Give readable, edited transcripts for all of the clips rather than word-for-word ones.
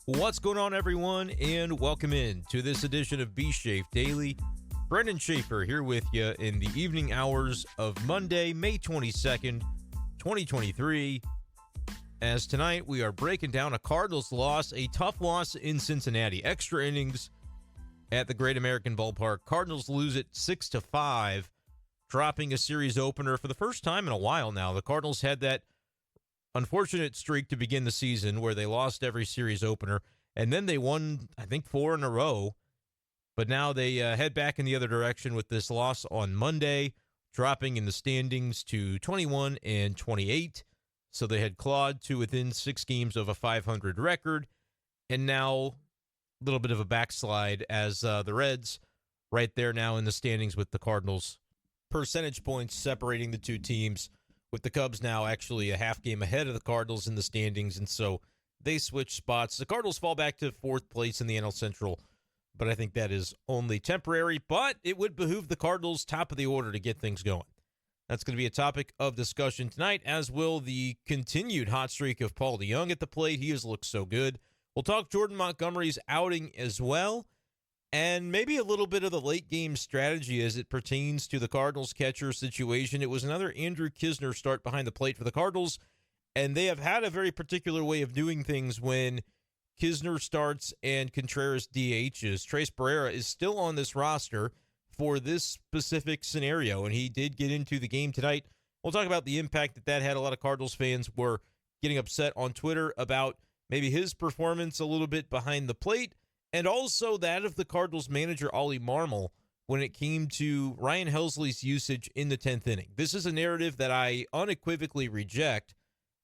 What's going on, everyone, and welcome in to this edition of B-Schaeff Daily. Brenden Schaeffer here with you in the evening hours of Monday, May 22nd, 2023. As tonight we are breaking down a Cardinals loss, a tough loss in Cincinnati. Extra innings at the Great American Ballpark. Cardinals lose it 6-5, dropping a series opener for the first time in a while now. The Cardinals had that unfortunate streak to begin the season where they lost every series opener, and then they won, I think, 4 in a row. But now they head back in the other direction with this loss on Monday, dropping in the standings to 21 and 28. So they had clawed to within 6 games of a 500 record, and now a little bit of a backslide as the Reds right there now in the standings with the Cardinals. Percentage points separating the two teams, with the Cubs now actually a half game ahead of the Cardinals in the standings, and so they switch spots. The Cardinals fall back to 4th place in the NL Central, but I think that is only temporary, but it would behoove the Cardinals top of the order to get things going. That's going to be a topic of discussion tonight, as will the continued hot streak of Paul DeJong at the plate. He has looked so good. We'll talk Jordan Montgomery's outing as well, and maybe a little bit of the late game strategy as it pertains to the Cardinals catcher situation. It was another Andrew Knizner start behind the plate for the Cardinals, and they have had a very particular way of doing things when Knizner starts and Contreras DHs. Tres Barrera is still on this roster for this specific scenario, and he did get into the game tonight. We'll talk about the impact that had. A lot of Cardinals fans were getting upset on Twitter about maybe his performance a little bit behind the plate, and also that of the Cardinals manager, Oli Marmol, when it came to Ryan Helsley's usage in the 10th inning. This is a narrative that I unequivocally reject,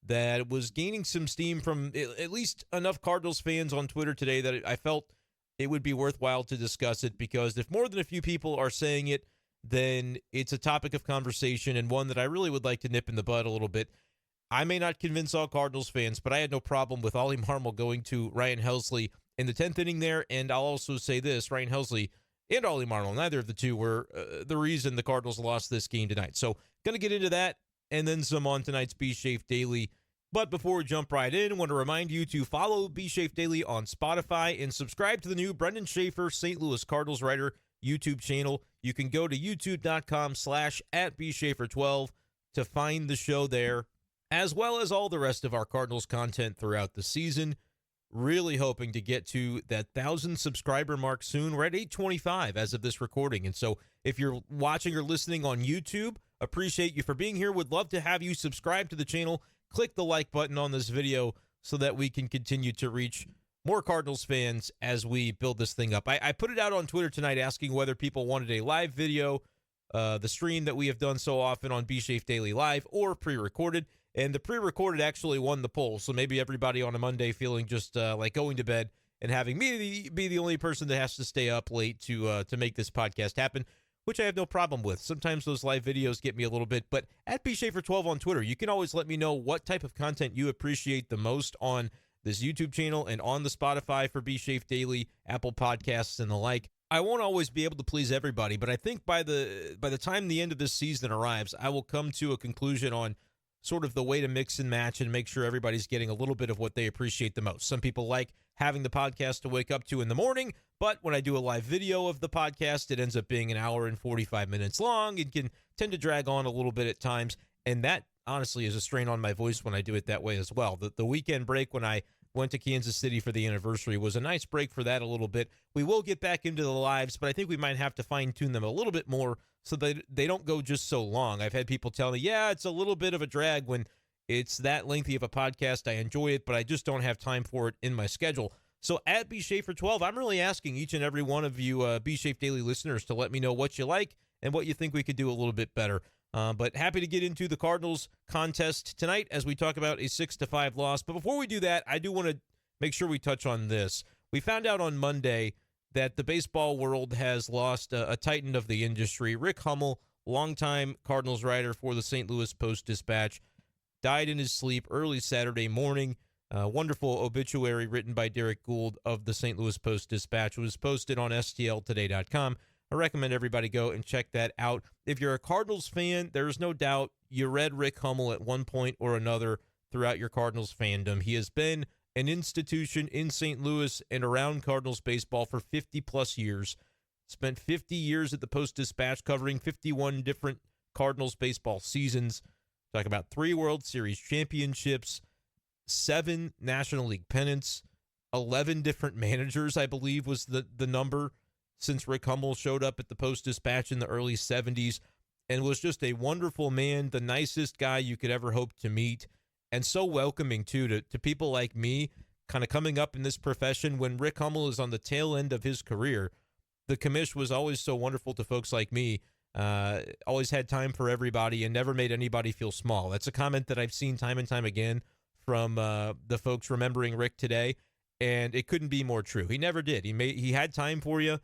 that was gaining some steam from at least enough Cardinals fans on Twitter today that I felt it would be worthwhile to discuss it, because if more than a few people are saying it, then it's a topic of conversation and one that I really would like to nip in the bud a little bit. I may not convince all Cardinals fans, but I had no problem with Oli Marmol going to Ryan Helsley in the 10th inning there. And I'll also say this, Ryan Helsley and Oli Marmol, neither of the two were the reason the Cardinals lost this game tonight. So going to get into that and then some on tonight's B-Schaeff Daily. But before we jump right in, I want to remind you to follow B-Schaeff Daily on Spotify and subscribe to the new Brenden Schaeffer, St. Louis Cardinals writer YouTube channel. You can go to youtube.com/@BSchaeffer12 to find the show there, as well as all the rest of our Cardinals content throughout the season. Really hoping to get to that 1,000 subscriber mark soon. We're at 825 as of this recording. And so if you're watching or listening on YouTube, appreciate you for being here. Would love to have you subscribe to the channel. Click the like button on this video so that we can continue to reach more Cardinals fans as we build this thing up. I put it out on Twitter tonight asking whether people wanted a live video, the stream that we have done so often on B-Schaeff Daily Live, or pre-recorded. And the pre-recorded actually won the poll, so maybe everybody on a Monday feeling just like going to bed and having me be the only person that has to stay up late to make this podcast happen, which I have no problem with. Sometimes those live videos get me a little bit, but at B-Schaeffer12 on Twitter, you can always let me know what type of content you appreciate the most on this YouTube channel and on the Spotify for B-Schaeff Daily, Apple Podcasts, and the like. I won't always be able to please everybody, but I think by the time the end of this season arrives, I will come to a conclusion on sort of the way to mix and match and make sure everybody's getting a little bit of what they appreciate the most. Some people like having the podcast to wake up to in the morning, but when I do a live video of the podcast, it ends up being an hour and 45 minutes long. It can tend to drag on a little bit at times, and that honestly is a strain on my voice when I do it that way as well. The weekend break when I went to Kansas City for the anniversary was a nice break for that a little bit. We will get back into the lives, but I think we might have to fine-tune them a little bit more so that they don't go just so long. I've had people tell me, yeah, it's a little bit of a drag when it's that lengthy of a podcast. I enjoy it, but I just don't have time for it in my schedule. So at B-Schaeffer12, I'm really asking each and every one of you B-Schaeff Daily listeners to let me know what you like and what you think we could do a little bit better. But happy to get into the Cardinals contest tonight as we talk about a 6-5 loss. But before we do that, I do want to make sure we touch on this. We found out on Monday that the baseball world has lost a titan of the industry. Rick Hummel, longtime Cardinals writer for the St. Louis Post-Dispatch, died in his sleep early Saturday morning. Wonderful obituary written by Derek Gould of the St. Louis Post-Dispatch. It was posted on stltoday.com. I recommend everybody go and check that out. If you're a Cardinals fan, there's no doubt you read Rick Hummel at one point or another throughout your Cardinals fandom. He has been an institution in St. Louis and around Cardinals baseball for 50-plus years. Spent 50 years at the Post-Dispatch covering 51 different Cardinals baseball seasons. Talk about 3 World Series championships, 7 National League pennants, 11 different managers, I believe was the number since Rick Hummel showed up at the Post-Dispatch in the early 70s, and was just a wonderful man, the nicest guy you could ever hope to meet, and so welcoming, too, to people like me, kind of coming up in this profession. When Rick Hummel is on the tail end of his career, the commish was always so wonderful to folks like me. Always had time for everybody and never made anybody feel small. That's a comment that I've seen time and time again from the folks remembering Rick today, and it couldn't be more true. He never did. He had time for you.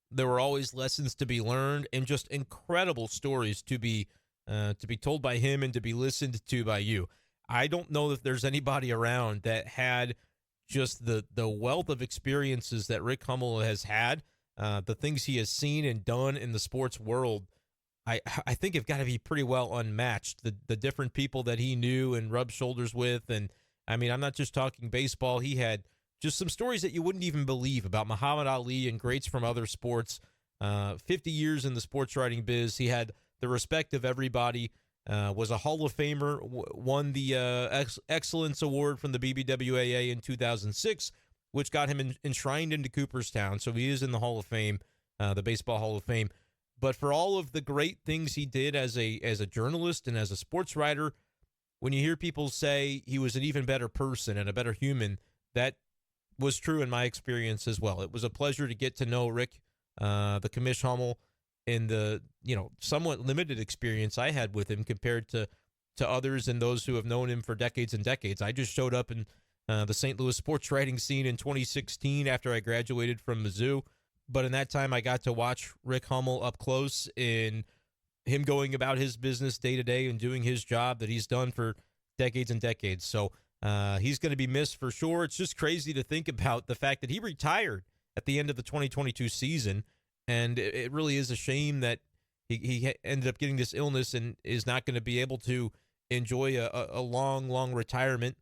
There were always lessons to be learned and just incredible stories to be told by him and to be listened to by you. I don't know if there's anybody around that had just the wealth of experiences that Rick Hummel has had, the things he has seen and done in the sports world. I think have got to be pretty well unmatched. The different people that he knew and rubbed shoulders with, and I mean, I'm not just talking baseball. He had just some stories that you wouldn't even believe about Muhammad Ali and greats from other sports. 50 years in the sports writing biz. He had the respect of everybody. Was a Hall of Famer, won the Excellence Award from the BBWAA in 2006, which got him enshrined into Cooperstown. So he is in the Hall of Fame, the Baseball Hall of Fame. But for all of the great things he did as a journalist and as a sports writer, when you hear people say he was an even better person and a better human, that was true in my experience as well. It was a pleasure to get to know Rick, the Commish Hummel, in the somewhat limited experience I had with him compared to others and those who have known him for decades and decades. I just showed up in the St. Louis sports writing scene in 2016 after I graduated from Mizzou. But in that time, I got to watch Rick Hummel up close in him going about his business day to day and doing his job that he's done for decades and decades. So he's going to be missed for sure. It's just crazy to think about the fact that he retired at the end of the 2022 season. And it really is a shame that he ended up getting this illness and is not going to be able to enjoy a long, long retirement.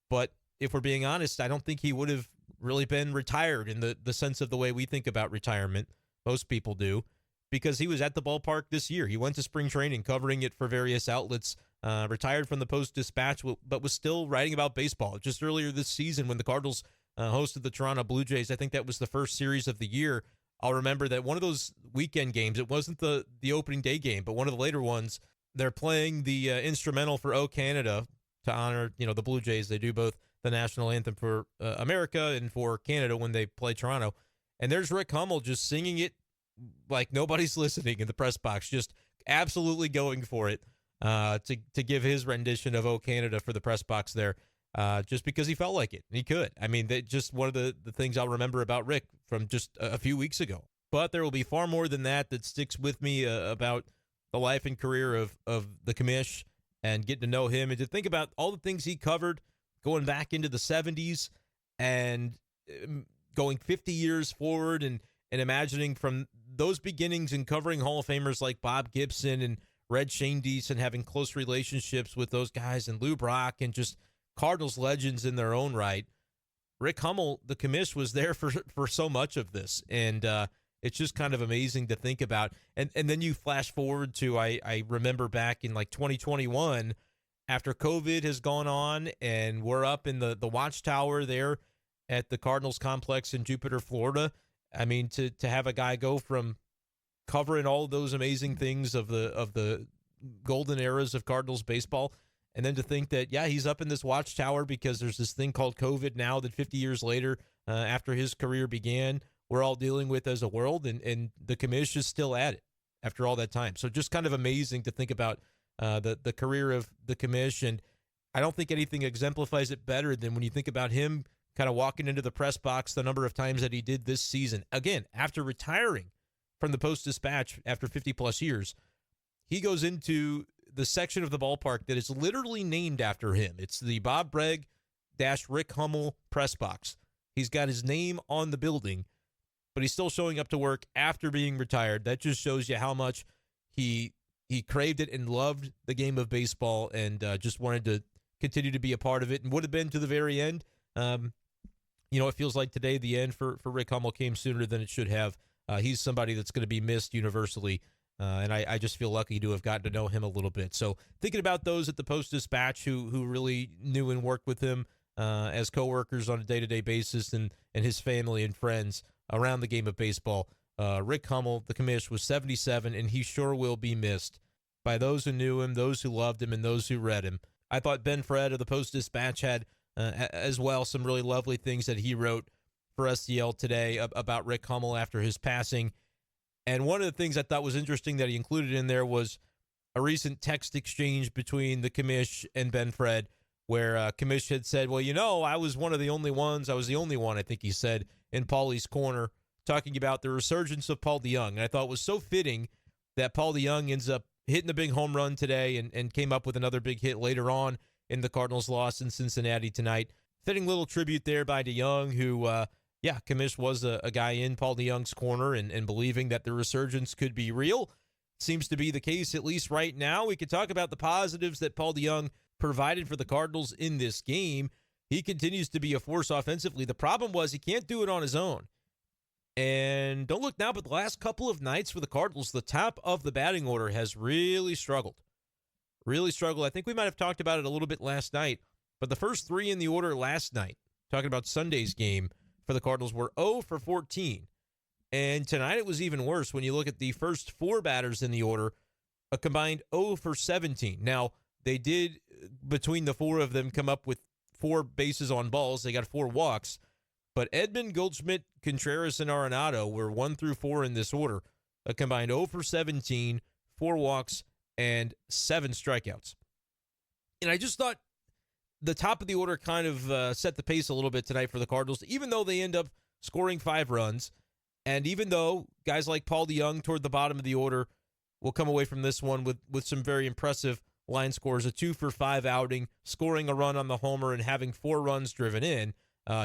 But if we're being honest, I don't think he would have really been retired in the sense of the way we think about retirement. Most people do, because he was at the ballpark this year. He went to spring training, covering it for various outlets, retired from the Post-Dispatch, but was still writing about baseball. Just earlier this season when the Cardinals hosted the Toronto Blue Jays, I think that was the first series of the year. I'll remember that one of those weekend games, it wasn't the opening day game, but one of the later ones, they're playing the instrumental for O Canada to honor, the Blue Jays. They do both the national anthem for America and for Canada when they play Toronto. And there's Rick Hummel just singing it like nobody's listening in the press box, just absolutely going for it to give his rendition of O Canada for the press box there. Just because he felt like it. And he could. I mean, just one of the things I'll remember about Rick from just a few weeks ago. But there will be far more than that sticks with me about the life and career of the Commish and getting to know him and to think about all the things he covered going back into the 70s and going 50 years forward and imagining from those beginnings and covering Hall of Famers like Bob Gibson and Red Schoendienst and having close relationships with those guys and Lou Brock and just Cardinals legends in their own right. Rick Hummel, the Commish, was there for so much of this, and it's just kind of amazing to think about. And then you flash forward to, I remember back in like 2021, after COVID has gone on, and we're up in the watchtower there at the Cardinals complex in Jupiter, Florida. I mean, to have a guy go from covering all those amazing things of the golden eras of Cardinals baseball, and then to think that, yeah, he's up in this watchtower because there's this thing called COVID now that 50 years later, after his career began, we're all dealing with as a world, and the Commish is still at it after all that time. So just kind of amazing to think about the career of the Commish, and I don't think anything exemplifies it better than when you think about him kind of walking into the press box the number of times that he did this season. Again, after retiring from the Post-Dispatch after 50-plus years, he goes into the section of the ballpark that is literally named after him. It's the Bob Bragg-Rick Hummel press box. He's got his name on the building, but he's still showing up to work after being retired. That just shows you how much he craved it and loved the game of baseball and just wanted to continue to be a part of it and would have been to the very end. It feels like today the end for Rick Hummel came sooner than it should have. He's somebody that's going to be missed universally, and I just feel lucky to have gotten to know him a little bit. So thinking about those at the Post-Dispatch who really knew and worked with him as coworkers on a day-to-day basis, and his family and friends around the game of baseball. Rick Hummel, the commish, was 77, and he sure will be missed by those who knew him, those who loved him, and those who read him. I thought Ben Fred of the Post-Dispatch had as well some really lovely things that he wrote for STL today about Rick Hummel after his passing. And one of the things I thought was interesting that he included in there was a recent text exchange between the commish and Ben Fred, where Commish had said, well, I was one of the only ones. I was the only one, I think he said, in Paulie's corner, talking about the resurgence of Paul DeJong. And I thought it was so fitting that Paul DeJong ends up hitting the big home run today and came up with another big hit later on in the Cardinals' loss in Cincinnati tonight. Fitting little tribute there by DeJong, who, Commish was a guy in Paul DeJong's corner and believing that the resurgence could be real. Seems to be the case, at least right now. We could talk about the positives that Paul DeJong provided for the Cardinals in this game. He continues to be a force offensively. The problem was he can't do it on his own. And don't look now, but the last couple of nights for the Cardinals, the top of the batting order has really struggled. Really struggled. I think we might have talked about it a little bit last night, but the first three in the order last night, talking about Sunday's game for the Cardinals, were 0 for 14. And tonight it was even worse when you look at the first four batters in the order, a combined 0 for 17. Now, they did, between the four of them, come up with 4 bases on balls. They got 4 walks. But Edman, Goldschmidt, Contreras, and Arenado were 1 through 4 in this order, a combined 0 for 17, 4 walks, and 7 strikeouts. And I just thought the top of the order kind of set the pace a little bit tonight for the Cardinals, even though they end up scoring 5 runs, and even though guys like Paul DeJong toward the bottom of the order will come away from this one with some very impressive line scores, a 2 for 5 outing, scoring a run on the homer and having 4 runs driven in.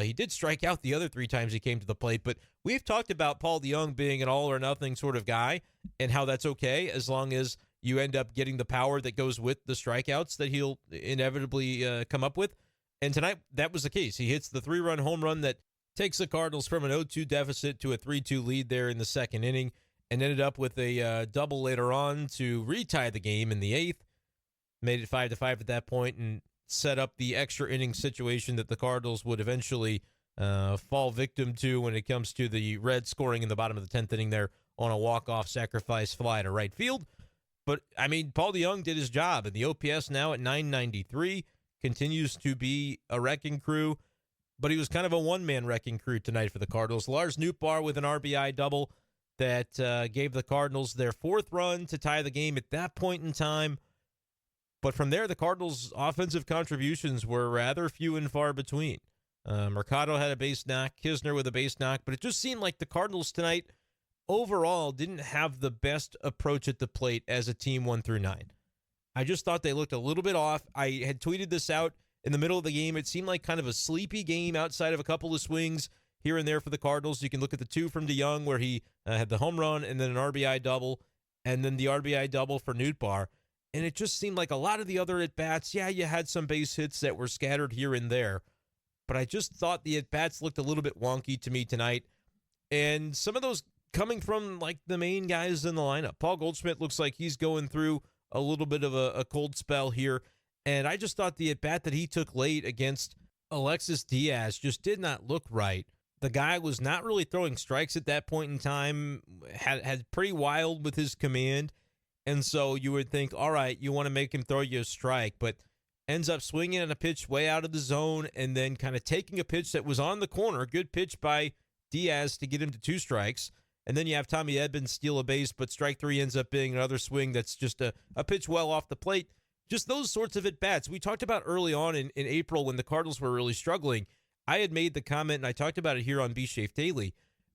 He did strike out the other 3 times he came to the plate, but we've talked about Paul DeJong being an all-or-nothing sort of guy and how that's okay as long as you end up getting the power that goes with the strikeouts that he'll inevitably come up with. And tonight, that was the case. He hits the 3-run home run that takes the Cardinals from an 0-2 deficit to a 3-2 lead there in the second inning, and ended up with a double later on to retie the game in the 8th. Made it 5-5 at that point and set up the extra inning situation that the Cardinals would eventually fall victim to when it comes to the Reds scoring in the bottom of the 10th inning there on a walk-off sacrifice fly to right field. But, I mean, Paul DeJong did his job, and the OPS now at 993 continues to be a wrecking crew, but he was kind of a one-man wrecking crew tonight for the Cardinals. Lars Nootbaar with an RBI double that gave the Cardinals their 4th run to tie the game at that point in time. But from there, the Cardinals' offensive contributions were rather few and far between. Mercado had a base knock, Kisner with a base knock, but it just seemed like the Cardinals tonight overall didn't have the best approach at the plate as a team 1 through 9. I just thought they looked a little bit off. I had tweeted this out in the middle of the game. It seemed like kind of a sleepy game outside of a couple of swings here and there for the Cardinals. You can look at the 2 from DeJong where he had the home run and then an RBI double, and then the RBI double for Nootbaar. And it just seemed like a lot of the other at-bats, you had some base hits that were scattered here and there. But I just thought the at-bats looked a little bit wonky to me tonight. And some of those coming from, like, the main guys in the lineup. Paul Goldschmidt looks like he's going through a little bit of a cold spell here. And I just thought the at-bat that he took late against Alexis Diaz just did not look right. The guy was not really throwing strikes at that point in time, had pretty wild with his command. And so you would think, all right, you want to make him throw you a strike, but ends up swinging on a pitch way out of the zone and then kind of taking a pitch that was on the corner, good pitch by Diaz to get him to 2 strikes. And then you have Tommy Edman steal a base, but strike 3 ends up being another swing that's just a pitch well off the plate. Just those sorts of at-bats. We talked about early on in April when the Cardinals were really struggling. I had made the comment, and I talked about it here on B-Schaeff Daily,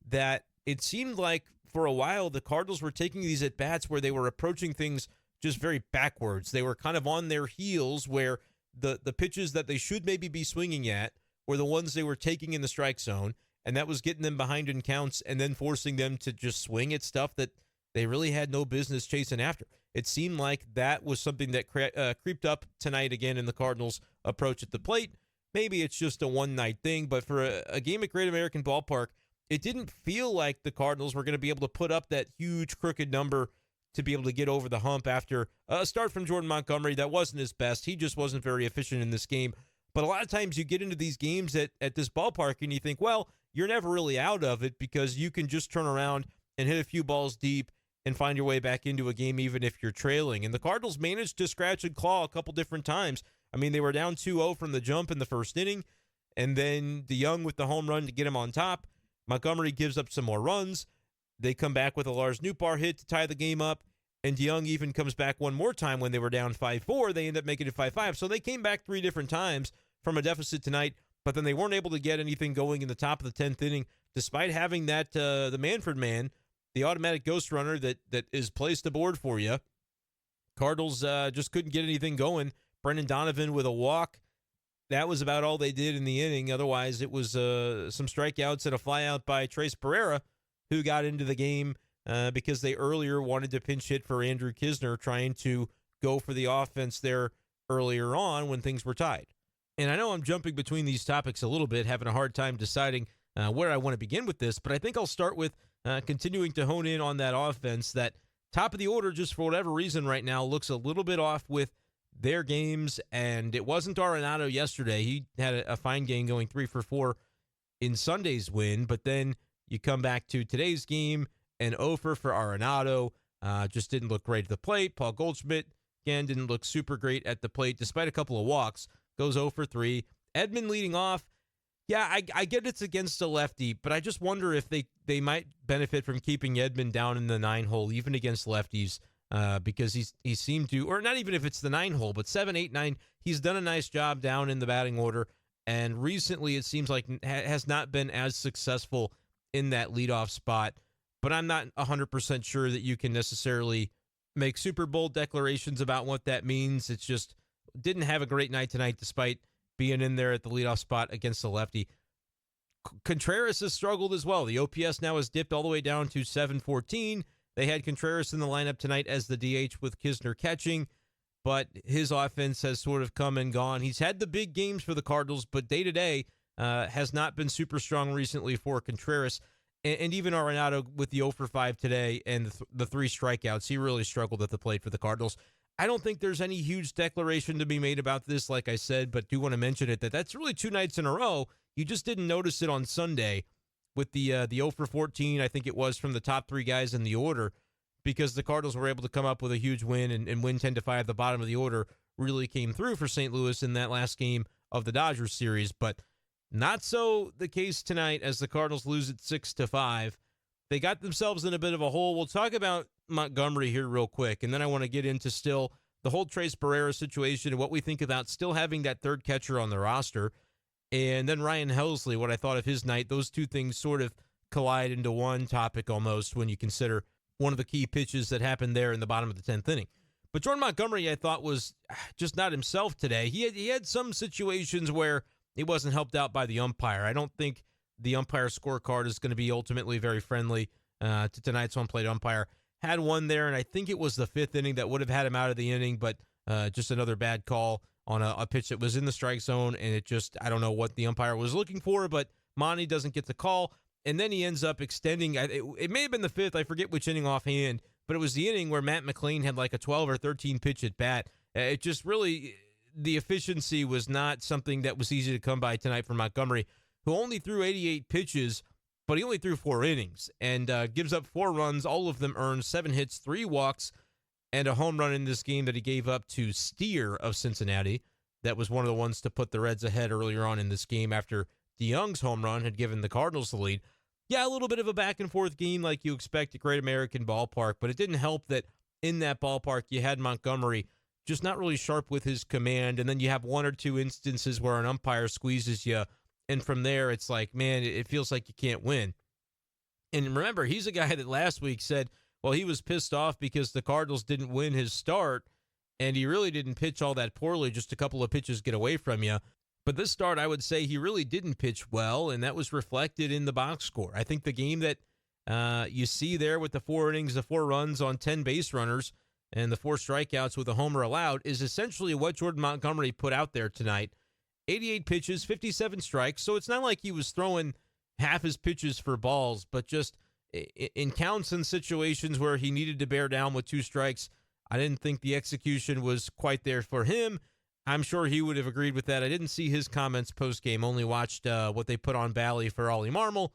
that it seemed like for a while, the Cardinals were taking these at-bats where they were approaching things just very backwards. They were kind of on their heels where the pitches that they should maybe be swinging at were the ones they were taking in the strike zone, and that was getting them behind in counts and then forcing them to just swing at stuff that they really had no business chasing after. It seemed like that was something that creeped up tonight again in the Cardinals' approach at the plate. maybe it's just a one-night thing, but for a game at Great American Ballpark, it didn't feel like the Cardinals were going to be able to put up that huge crooked number to be able to get over the hump after a start from Jordan Montgomery that wasn't his best. He just wasn't very efficient in this game. But a lot of times you get into these games at this ballpark and you think, well, you're never really out of it because you can just turn around and hit a few balls deep and find your way back into a game even if you're trailing. And the Cardinals managed to scratch and claw a couple different times. I mean, they were down 2-0 from the jump in the first inning, and then DeJong with the home run to get him on top. Montgomery gives up some more runs. They come back with a Lars Nootbaar hit to tie the game up, and DeJong even comes back one more time when they were down 5-4. They end up making it 5-5. So they came back 3 different times from a deficit tonight, but then they weren't able to get anything going in the top of the 10th inning, despite having that the Manfred man, the automatic ghost runner that is placed aboard for you. Cardinals just couldn't get anything going. Brendan Donovan with a walk. That was about all they did in the inning. Otherwise, it was some strikeouts and a flyout by Tres Barrera, who got into the game because they earlier wanted to pinch hit for Andrew Kisner, trying to go for the offense there earlier on when things were tied. And I know I'm jumping between these topics a little bit, having a hard time deciding where I want to begin with this, but I think I'll start with continuing to hone in on that offense. That top of the order, just for whatever reason right now, looks a little bit off with their games, and it wasn't Arenado yesterday. He had a fine game going 3 for 4 in Sunday's win, but then you come back to today's game, and 0 for Arenado just didn't look great at the plate. Paul Goldschmidt, again, didn't look super great at the plate, despite a couple of walks, goes 0 for 3. Edman leading off. Yeah, I get it's against a lefty, but I just wonder if they might benefit from keeping Edman down in the 9-hole, even against lefties. Because he seemed to, or not even if it's the 9-hole, but 7, 8, 9, he's done a nice job down in the batting order. And recently it seems like has not been as successful in that leadoff spot. But I'm not 100% sure that you can necessarily make super bold declarations about what that means. It's just didn't have a great night tonight despite being in there at the leadoff spot against the lefty. Contreras has struggled as well. The OPS now has dipped all the way down to 714. They had Contreras in the lineup tonight as the DH with Kisner catching, but his offense has sort of come and gone. He's had the big games for the Cardinals, but day-to-day has not been super strong recently for Contreras. And even Arenado with the 0 for 5 today and the 3 strikeouts, he really struggled at the plate for the Cardinals. I don't think there's any huge declaration to be made about this, like I said, but do want to mention it, that's really 2 nights in a row. You just didn't notice it on Sunday with the 0 for 14, I think it was, from the top 3 guys in the order, because the Cardinals were able to come up with a huge win and win 10-5. The bottom of the order really came through for St. Louis in that last game of the Dodgers series, but not so the case tonight as the Cardinals lose it 6-5. They got themselves in a bit of a hole. We'll talk about Montgomery here real quick, and then I want to get into still the whole Tres Barrera situation and what we think about still having that third catcher on the roster. And then Ryan Helsley, what I thought of his night. Those two things sort of collide into one topic almost when you consider one of the key pitches that happened there in the bottom of the 10th inning. But Jordan Montgomery, I thought, was just not himself today. He had some situations where he wasn't helped out by the umpire. I don't think the umpire scorecard is going to be ultimately very friendly to tonight's home plate umpire. Had one there, and I think it was the 5th inning that would have had him out of the inning, but just another bad call on a pitch that was in the strike zone, and it just, I don't know what the umpire was looking for, but Monty doesn't get the call, and then he ends up extending. It may have been the 5th, I forget which inning offhand, but it was the inning where Matt McLean had like a 12 or 13 pitch at bat. It just really, the efficiency was not something that was easy to come by tonight for Montgomery, who only threw 88 pitches, but he only threw 4 innings, and gives up 4 runs, all of them earned, 7 hits, 3 walks, and a home run in this game that he gave up to Steer of Cincinnati. That was one of the ones to put the Reds ahead earlier on in this game after DeJong's home run had given the Cardinals the lead. Yeah, a little bit of a back-and-forth game like you expect at Great American Ballpark, but it didn't help that in that ballpark you had Montgomery just not really sharp with his command, and then you have 1 or 2 instances where an umpire squeezes you, and from there it's like, man, it feels like you can't win. And remember, he's a guy that last week said, well, he was pissed off because the Cardinals didn't win his start, and he really didn't pitch all that poorly, just a couple of pitches get away from you. But this start, I would say he really didn't pitch well, and that was reflected in the box score. I think the game that you see there with the 4 innings, the 4 runs on 10 base runners, and the 4 strikeouts with a homer allowed is essentially what Jordan Montgomery put out there tonight. 88 pitches, 57 strikes. So it's not like he was throwing half his pitches for balls, but just in counts and situations where he needed to bear down with 2 strikes, I didn't think the execution was quite there for him. I'm sure he would have agreed with that. I didn't see his comments post-game, only watched what they put on Bally for Oli Marmol.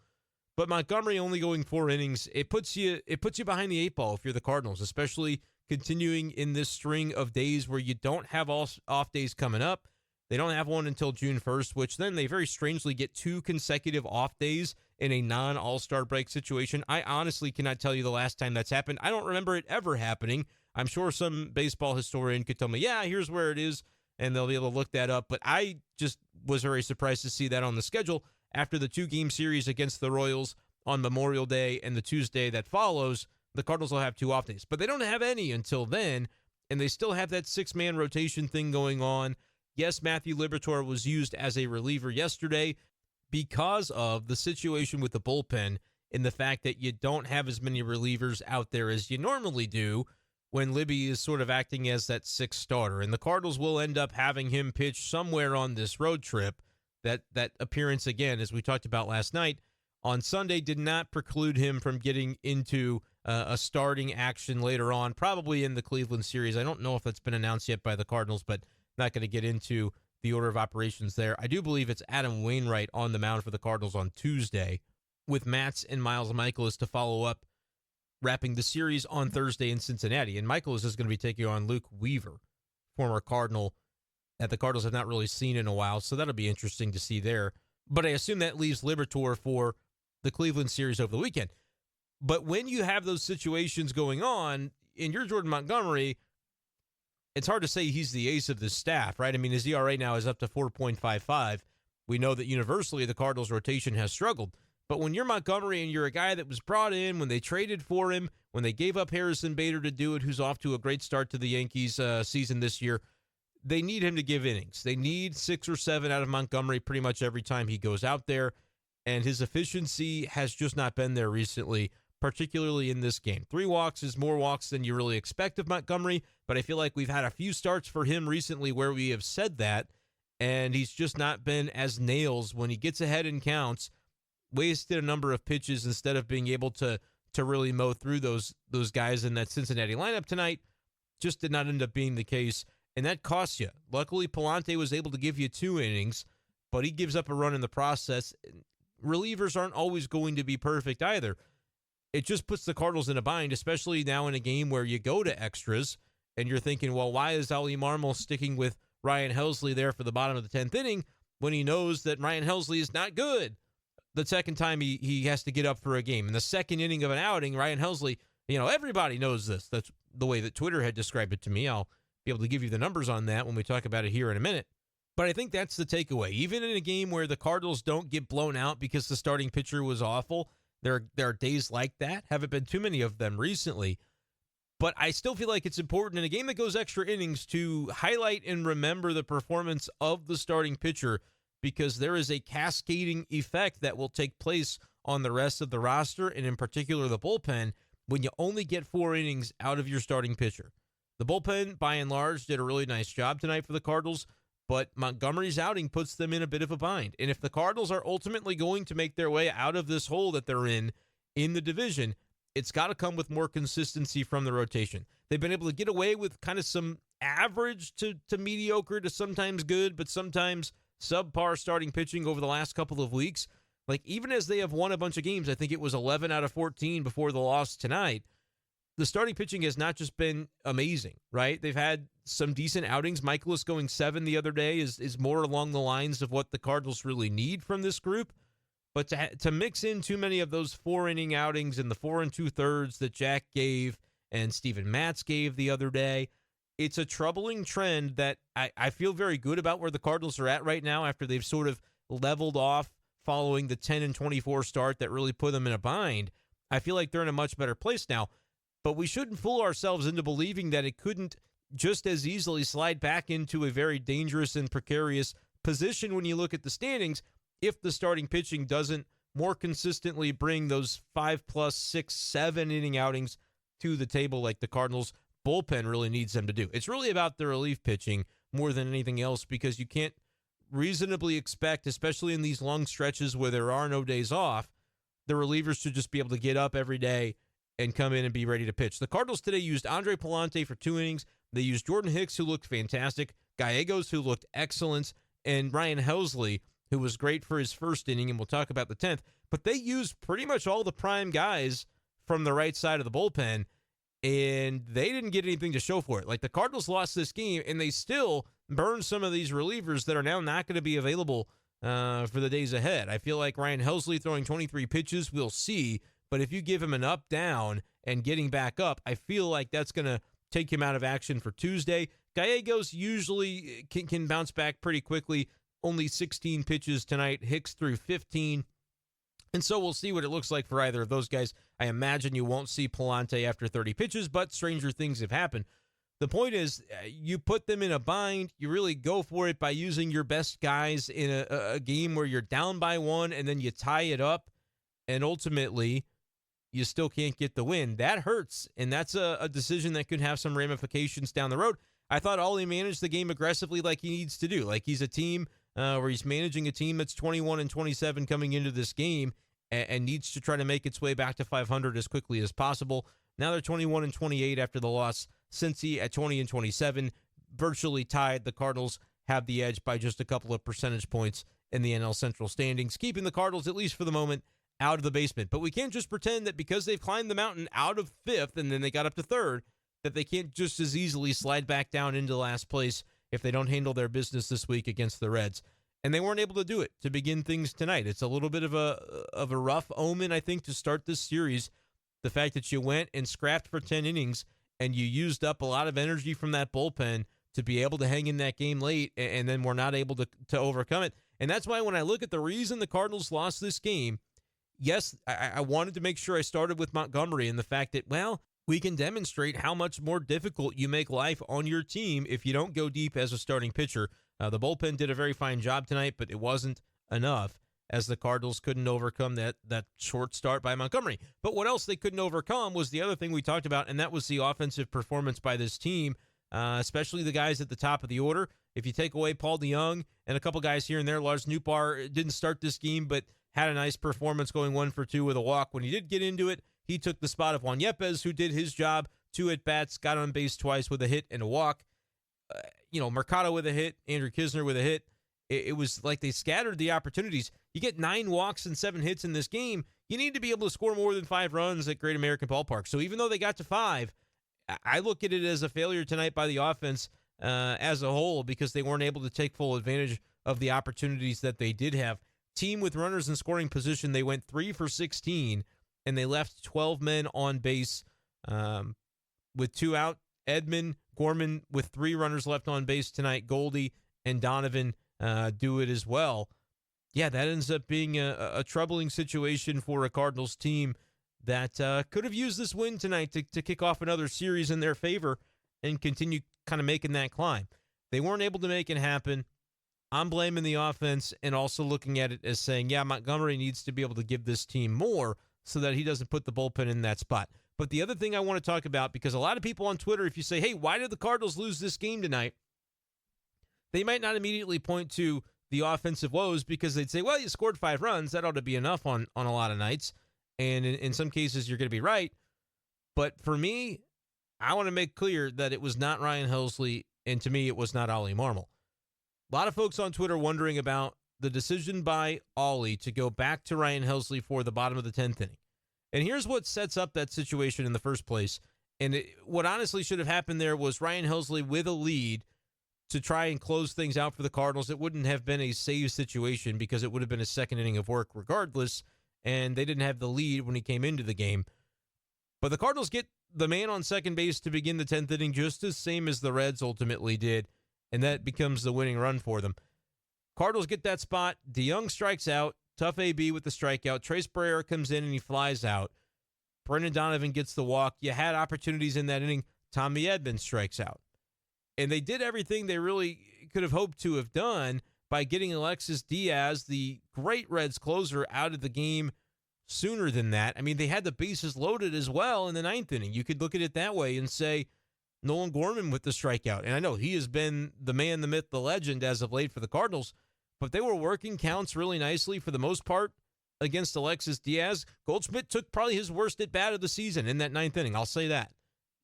But Montgomery only going 4 innings, it puts you behind the 8 ball if you're the Cardinals, especially continuing in this string of days where you don't have off days coming up. They don't have one until June 1st, which then they very strangely get 2 consecutive off days in a non-All-Star break situation. I honestly cannot tell you the last time that's happened. I don't remember it ever happening. I'm sure some baseball historian could tell me, yeah, here's where it is, and they'll be able to look that up. But I just was very surprised to see that on the schedule after the 2-game series against the Royals on Memorial Day and the Tuesday that follows. The Cardinals will have 2 off days, but they don't have any until then, and they still have that 6-man rotation thing going on. Yes, Matthew Liberatore was used as a reliever yesterday because of the situation with the bullpen and the fact that you don't have as many relievers out there as you normally do when Libby is sort of acting as that 6th starter. And the Cardinals will end up having him pitch somewhere on this road trip. That appearance, again, as we talked about last night, on Sunday did not preclude him from getting into a starting action later on, probably in the Cleveland series. I don't know if that's been announced yet by the Cardinals, but not going to get into the order of operations there. I do believe it's Adam Wainwright on the mound for the Cardinals on Tuesday, with Matz and Miles Michaelis to follow up, wrapping the series on Thursday in Cincinnati. And Michaelis is going to be taking on Luke Weaver, former Cardinal, that the Cardinals have not really seen in a while, so that'll be interesting to see there. But I assume that leaves Liberatore for the Cleveland series over the weekend. But when you have those situations going on, in your Jordan Montgomery, it's hard to say he's the ace of the staff, right? I mean, his ERA now is up to 4.55. We know that universally the Cardinals' rotation has struggled. But when you're Montgomery and you're a guy that was brought in when they traded for him, when they gave up Harrison Bader to do it, who's off to a great start to the Yankees season this year, they need him to give innings. They need 6 or 7 out of Montgomery pretty much every time he goes out there. And his efficiency has just not been there recently, particularly in this game. 3 walks is more walks than you really expect of Montgomery, but I feel like we've had a few starts for him recently where we have said that, and he's just not been as nails when he gets ahead in counts, wasted a number of pitches instead of being able to really mow through those guys in that Cincinnati lineup tonight. Just did not end up being the case, and that costs you. Luckily, Palante was able to give you 2 innings, but he gives up a run in the process. Relievers aren't always going to be perfect either. It just puts the Cardinals in a bind, especially now in a game where you go to extras and you're thinking, well, why is Oli Marmol sticking with Ryan Helsley there for the bottom of the 10th inning when he knows that Ryan Helsley is not good the second time he has to get up for a game? In the second inning of an outing, Ryan Helsley, everybody knows this. That's the way that Twitter had described it to me. I'll be able to give you the numbers on that when we talk about it here in a minute. But I think that's the takeaway. Even in a game where the Cardinals don't get blown out because the starting pitcher was awful, there are days like that. Haven't been too many of them recently. But I still feel like it's important in a game that goes extra innings to highlight and remember the performance of the starting pitcher, because there is a cascading effect that will take place on the rest of the roster, and in particular the bullpen, when you only get 4 innings out of your starting pitcher. The bullpen, by and large, did a really nice job tonight for the Cardinals, but Montgomery's outing puts them in a bit of a bind. And if the Cardinals are ultimately going to make their way out of this hole that they're in the division, it's got to come with more consistency from the rotation. They've been able to get away with kind of some average to mediocre to sometimes good, but sometimes subpar starting pitching over the last couple of weeks. Like, even as they have won a bunch of games, I think it was 11 out of 14 before the loss tonight, the starting pitching has not just been amazing, right? They've had some decent outings. Michaelis going 7 the other day is more along the lines of what the Cardinals really need from this group. But to mix in too many of those 4-inning outings and the 4 2/3 that Jack gave and Steven Matz gave the other day, it's a troubling trend that I feel very good about where the Cardinals are at right now after they've sort of leveled off following the 10-24 start that really put them in a bind. I feel like they're in a much better place now. But we shouldn't fool ourselves into believing that it couldn't just as easily slide back into a very dangerous and precarious position when you look at the standings if the starting pitching doesn't more consistently bring those 5+, 6, 7 inning outings to the table like the Cardinals bullpen really needs them to do. It's really about the relief pitching more than anything else, because you can't reasonably expect, especially in these long stretches where there are no days off, the relievers should just be able to get up every day and come in and be ready to pitch. The Cardinals today used Andre Pallante for 2 innings. They used Jordan Hicks, who looked fantastic, Gallegos, who looked excellent, and Ryan Helsley, who was great for his first inning, and we'll talk about the 10th. But they used pretty much all the prime guys from the right side of the bullpen, and they didn't get anything to show for it. Like, the Cardinals lost this game, and they still burned some of these relievers that are now not going to be available for the days ahead. I feel like Ryan Helsley throwing 23 pitches, we'll see, but if you give him an up-down and getting back up, I feel like that's going to take him out of action for Tuesday. Gallegos usually can bounce back pretty quickly. Only 16 pitches tonight. Hicks threw 15. And so we'll see what it looks like for either of those guys. I imagine you won't see Pallante after 30 pitches, but stranger things have happened. The point is, you put them in a bind. You really go for it by using your best guys in a game where you're down by one, and then you tie it up, and ultimately you still can't get the win. That hurts, and that's a decision that could have some ramifications down the road. I thought Oli managed the game aggressively like he needs to do. Like, he's a team where he's managing a team that's 21-27 coming into this game and needs to try to make its way back to 500 as quickly as possible. Now they're 21-28 after the loss. Cincy at 20-27, virtually tied. The Cardinals have the edge by just a couple of percentage points in the NL Central standings, keeping the Cardinals, at least for the moment, out of the basement. But we can't just pretend that because they've climbed the mountain out of 5th and then they got up to 3rd, that they can't just as easily slide back down into last place if they don't handle their business this week against the Reds. And they weren't able to do it to begin things tonight. It's a little bit of a rough omen, I think, to start this series. The fact that you went and scrapped for 10 innings and you used up a lot of energy from that bullpen to be able to hang in that game late, and then we're not able to overcome it. And that's why when I look at the reason the Cardinals lost this game, yes, I wanted to make sure I started with Montgomery and the fact that, well, we can demonstrate how much more difficult you make life on your team if you don't go deep as a starting pitcher. The bullpen did a very fine job tonight, but it wasn't enough as the Cardinals couldn't overcome that short start by Montgomery. But what else they couldn't overcome was the other thing we talked about, and that was the offensive performance by this team, especially the guys at the top of the order. If you take away Paul DeJong and a couple guys here and there, Lars Nootbaar didn't start this game, but had a nice performance going 1 for 2 with a walk. When he did get into it, he took the spot of Juan Yepes, who did his job, 2 at-bats, got on base twice with a hit and a walk. Mercado with a hit, Andrew Kisner with a hit. It was like they scattered the opportunities. You get 9 walks and 7 hits in this game, you need to be able to score more than 5 runs at Great American Ballpark. So even though they got to 5, I look at it as a failure tonight by the offense as a whole because they weren't able to take full advantage of the opportunities that they did have. Team with runners in scoring position, they went 3 for 16, and they left 12 men on base with 2 out. Edman, Gorman with 3 runners left on base tonight. Goldie and Donovan do it as well. Yeah, that ends up being a troubling situation for a Cardinals team that could have used this win tonight to kick off another series in their favor and continue kind of making that climb. They weren't able to make it happen. I'm blaming the offense and also looking at it as saying, yeah, Montgomery needs to be able to give this team more so that he doesn't put the bullpen in that spot. But the other thing I want to talk about, because a lot of people on Twitter, if you say, hey, why did the Cardinals lose this game tonight? They might not immediately point to the offensive woes because they'd say, well, you scored 5 runs. That ought to be enough on a lot of nights. And in some cases, you're going to be right. But for me, I want to make clear that it was not Ryan Helsley, and to me, it was not Oli Marmol. A lot of folks on Twitter wondering about the decision by Oli to go back to Ryan Helsley for the bottom of the 10th inning. And here's what sets up that situation in the first place. And what honestly should have happened there was Ryan Helsley with a lead to try and close things out for the Cardinals. It wouldn't have been a save situation because it would have been a second inning of work regardless, and they didn't have the lead when he came into the game. But the Cardinals get the man on second base to begin the 10th inning just as same as the Reds ultimately did, and that becomes the winning run for them. Cardinals get that spot. DeJong strikes out. Tough AB with the strikeout. Tres Barrera comes in and he flies out. Brendan Donovan gets the walk. You had opportunities in that inning. Tommy Edman strikes out. And they did everything they really could have hoped to have done by getting Alexis Diaz, the great Reds closer, out of the game sooner than that. I mean, they had the bases loaded as well in the 9th inning. You could look at it that way and say Nolan Gorman with the strikeout. And I know he has been the man, the myth, the legend as of late for the Cardinals. but they were working counts really nicely for the most part against Alexis Diaz. Goldschmidt took probably his worst at bat of the season in that ninth inning. I'll say that.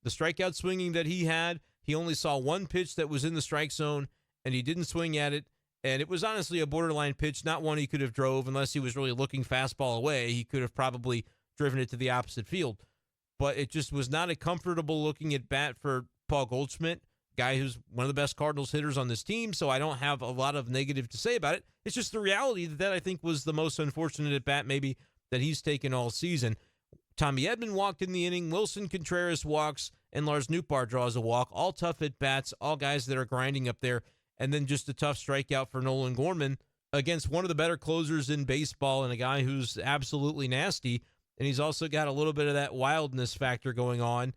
The strikeout swinging that he had, he only saw one pitch that was in the strike zone, and he didn't swing at it. And it was honestly a borderline pitch, not one he could have drove unless he was really looking fastball away. He could have probably driven it to the opposite field. But it just was not a comfortable looking at bat for Paul Goldschmidt, guy who's one of the best Cardinals hitters on this team, so I don't have a lot of negative to say about it. It's just the reality that I think was the most unfortunate at bat maybe that he's taken all season. Tommy Edman walked in the inning, Wilson Contreras walks, and Lars Nootbaar draws a walk. All tough at bats, all guys that are grinding up there, and then just a tough strikeout for Nolan Gorman against one of the better closers in baseball and a guy who's absolutely nasty, and he's also got a little bit of that wildness factor going on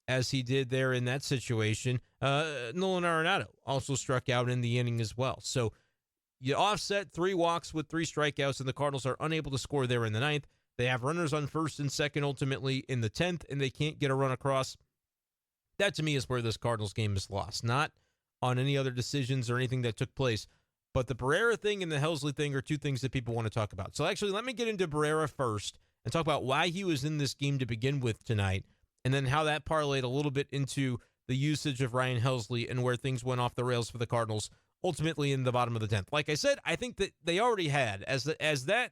as he did there in that situation. Nolan Arenado also struck out in the inning as well. So you offset 3 walks with 3 strikeouts, and the Cardinals are unable to score there in the ninth. They have runners on first and second ultimately in the 10th, and they can't get a run across. That, to me, is where this Cardinals game is lost. Not on any other decisions or anything that took place. But the Barrera thing and the Helsley thing are 2 things that people want to talk about. So actually, let me get into Barrera first and talk about why he was in this game to begin with tonight, and then how that parlayed a little bit into the usage of Ryan Helsley and where things went off the rails for the Cardinals, ultimately in the bottom of the 10th. Like I said, I think that they already had. As that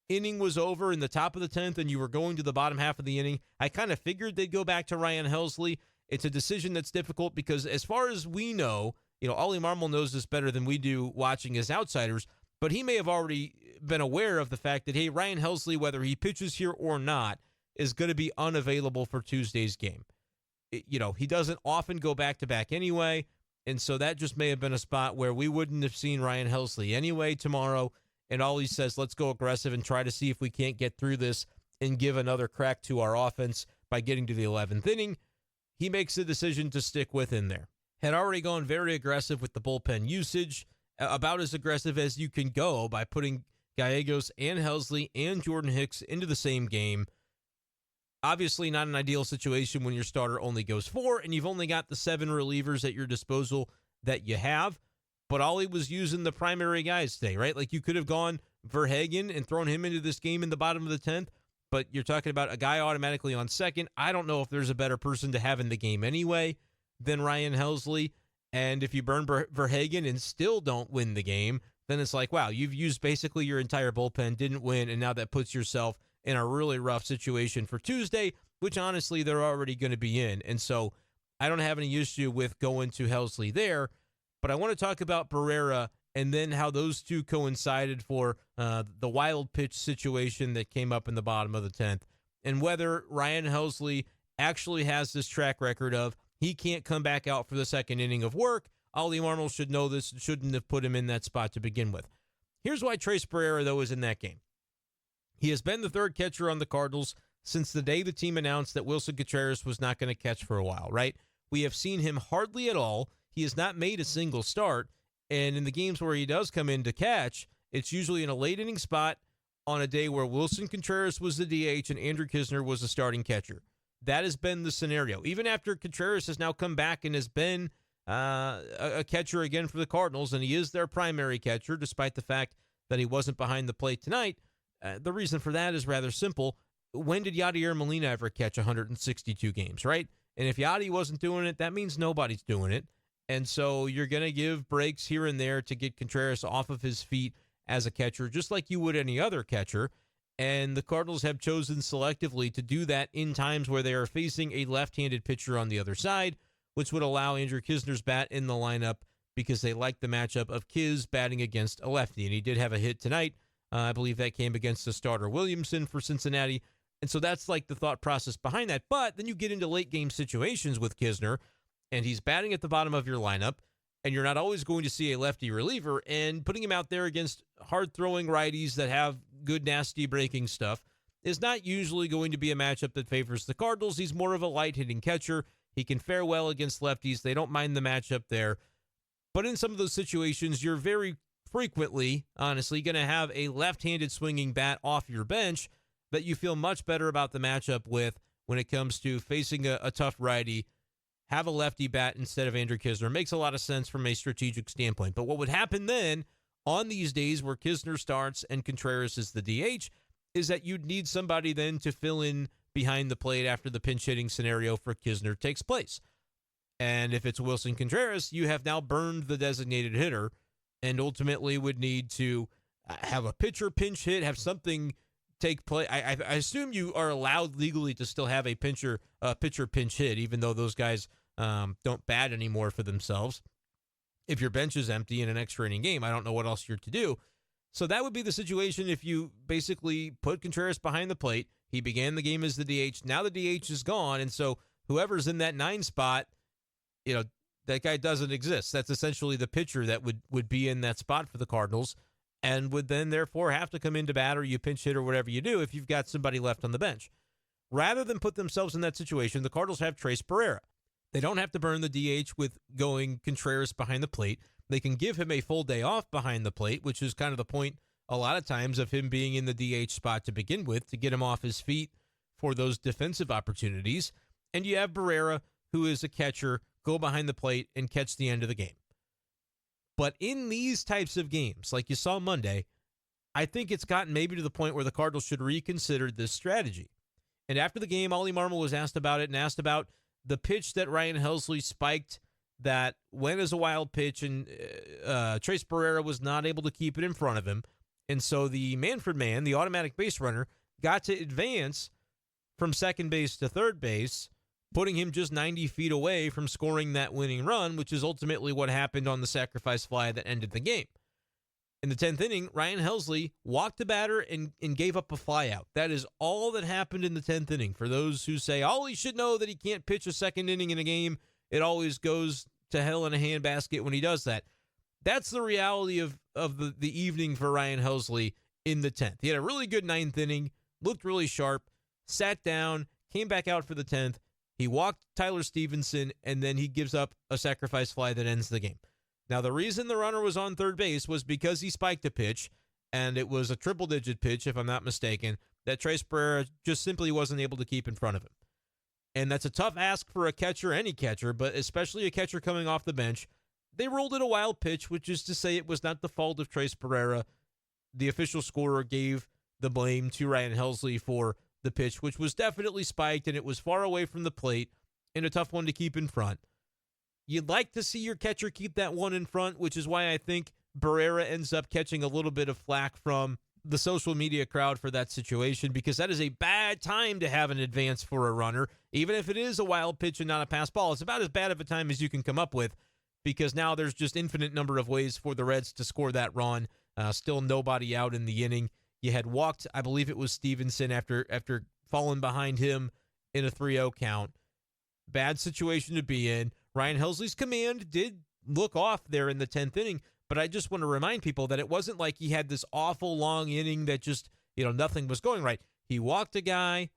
inning was over in the top of the 10th and you were going to the bottom half of the inning, I kind of figured they'd go back to Ryan Helsley. It's a decision that's difficult because as far as we know, Oli Marmol knows this better than we do watching as outsiders, but he may have already been aware of the fact that, hey, Ryan Helsley, whether he pitches here or not, is going to be unavailable for Tuesday's game. He doesn't often go back-to-back anyway, and so that just may have been a spot where we wouldn't have seen Ryan Helsley anyway tomorrow, and Ollie says, let's go aggressive and try to see if we can't get through this and give another crack to our offense by getting to the 11th inning. He makes the decision to stick with in there. Had already gone very aggressive with the bullpen usage, about as aggressive as you can go by putting Gallegos and Helsley and Jordan Hicks into the same game. Obviously not an ideal situation when your starter only goes 4 and you've only got the 7 relievers at your disposal that you have. But Ollie was using the primary guys today, right? Like you could have gone Verhagen and thrown him into this game in the bottom of the 10th, but you're talking about a guy automatically on second. I don't know if there's a better person to have in the game anyway than Ryan Helsley. And if you burn Verhagen and still don't win the game, then it's like, wow, you've used basically your entire bullpen, didn't win, and now that puts yourself in a really rough situation for Tuesday, which honestly they're already going to be in. And so I don't have any issue with going to Helsley there, but I want to talk about Barrera and then how those two coincided for the wild pitch situation that came up in the bottom of the 10th, and whether Ryan Helsley actually has this track record of he can't come back out for the second inning of work. Oli Marmol should know this and shouldn't have put him in that spot to begin with. Here's why Tres Barrera, though, is in that game. He has been the third catcher on the Cardinals since the day the team announced that Wilson Contreras was not going to catch for a while, right? We have seen him hardly at all. He has not made a single start, and in the games where he does come in to catch, it's usually in a late inning spot on a day where Wilson Contreras was the DH and Andrew Knizner was the starting catcher. That has been the scenario. Even after Contreras has now come back and has been a catcher again for the Cardinals, and he is their primary catcher, despite the fact that he wasn't behind the plate tonight. The reason for that is rather simple. When did Yadier Molina ever catch 162 games, right? And if Yadi wasn't doing it, that means nobody's doing it. And so you're going to give breaks here and there to get Contreras off of his feet as a catcher, just like you would any other catcher. And the Cardinals have chosen selectively to do that in times where they are facing a left-handed pitcher on the other side, which would allow Andrew Knizner's bat in the lineup because they like the matchup of Kiz batting against a lefty. And he did have a hit tonight. I believe that came against the starter Williamson for Cincinnati. And so that's like the thought process behind that. But then you get into late game situations with Knizner, and he's batting at the bottom of your lineup, and you're not always going to see a lefty reliever, and putting him out there against hard-throwing righties that have good, nasty breaking stuff is not usually going to be a matchup that favors the Cardinals. He's more of a light-hitting catcher. He can fare well against lefties. They don't mind the matchup there. But in some of those situations, you're very frequently, honestly, going to have a left-handed swinging bat off your bench that you feel much better about the matchup with when it comes to facing a tough righty. Have a lefty bat instead of Andrew Knizner. Makes a lot of sense from a strategic standpoint. But what would happen then on these days where Kisner starts and Contreras is the DH is that you'd need somebody then to fill in behind the plate after the pinch hitting scenario for Kisner takes place. And if it's Wilson Contreras, you have now burned the designated hitter and ultimately would need to have a pitcher pinch hit, have something take place. I assume you are allowed legally to still have a pitcher pinch hit, even though those guys don't bat anymore for themselves. If your bench is empty in an extra inning game, I don't know what else you're to do. So that would be the situation if you basically put Contreras behind the plate. He began the game as the DH. Now the DH is gone, and so whoever's in that 9 spot, that guy doesn't exist. That's essentially the pitcher that would be in that spot for the Cardinals and would then therefore have to come into bat, or you pinch hit or whatever you do if you've got somebody left on the bench. Rather than put themselves in that situation, the Cardinals have Tres Barrera. They don't have to burn the DH with going Contreras behind the plate. They can give him a full day off behind the plate, which is kind of the point a lot of times of him being in the DH spot to begin with, to get him off his feet for those defensive opportunities. And you have Barrera, who is a catcher, go behind the plate and catch the end of the game. But in these types of games, like you saw Monday, I think it's gotten maybe to the point where the Cardinals should reconsider this strategy. And after the game, Oli Marmol was asked about it and asked about the pitch that Ryan Helsley spiked that went as a wild pitch, and Tres Barrera was not able to keep it in front of him. And so the Manfred man, the automatic base runner, got to advance from second base to third base, putting him just 90 feet away from scoring that winning run, which is ultimately what happened on the sacrifice fly that ended the game. In the 10th inning, Ryan Helsley walked the batter and gave up a flyout. That is all that happened in the 10th inning. For those who say, Ollie should know that he can't pitch a second inning in a game, it always goes to hell in a handbasket when he does that. That's the reality of the evening for Ryan Helsley in the 10th. He had a really good 9th inning, looked really sharp, sat down, came back out for the 10th. He walked Tyler Stevenson, and then he gives up a sacrifice fly that ends the game. Now, the reason the runner was on third base was because he spiked a pitch, and it was a triple-digit pitch, if I'm not mistaken, that Tres Barrera just simply wasn't able to keep in front of him. And that's a tough ask for a catcher, any catcher, but especially a catcher coming off the bench. They ruled it a wild pitch, which is to say it was not the fault of Tres Barrera. The official scorer gave the blame to Ryan Helsley for the pitch, which was definitely spiked, and it was far away from the plate and a tough one to keep in front. You'd like to see your catcher keep that one in front, which is why I think Barrera ends up catching a little bit of flack from the social media crowd for that situation, because that is a bad time to have an advance for a runner. Even if it is a wild pitch and not a pass ball, it's about as bad of a time as you can come up with, because now there's just infinite number of ways for the Reds to score that run. Still nobody out in the inning. You had walked, I believe it was Stevenson, after falling behind him in a 3-0 count. Bad situation to be in. Ryan Helsley's command did look off there in the 10th inning, but I just want to remind people that it wasn't like he had this awful long inning that just, nothing was going right. He walked a guy,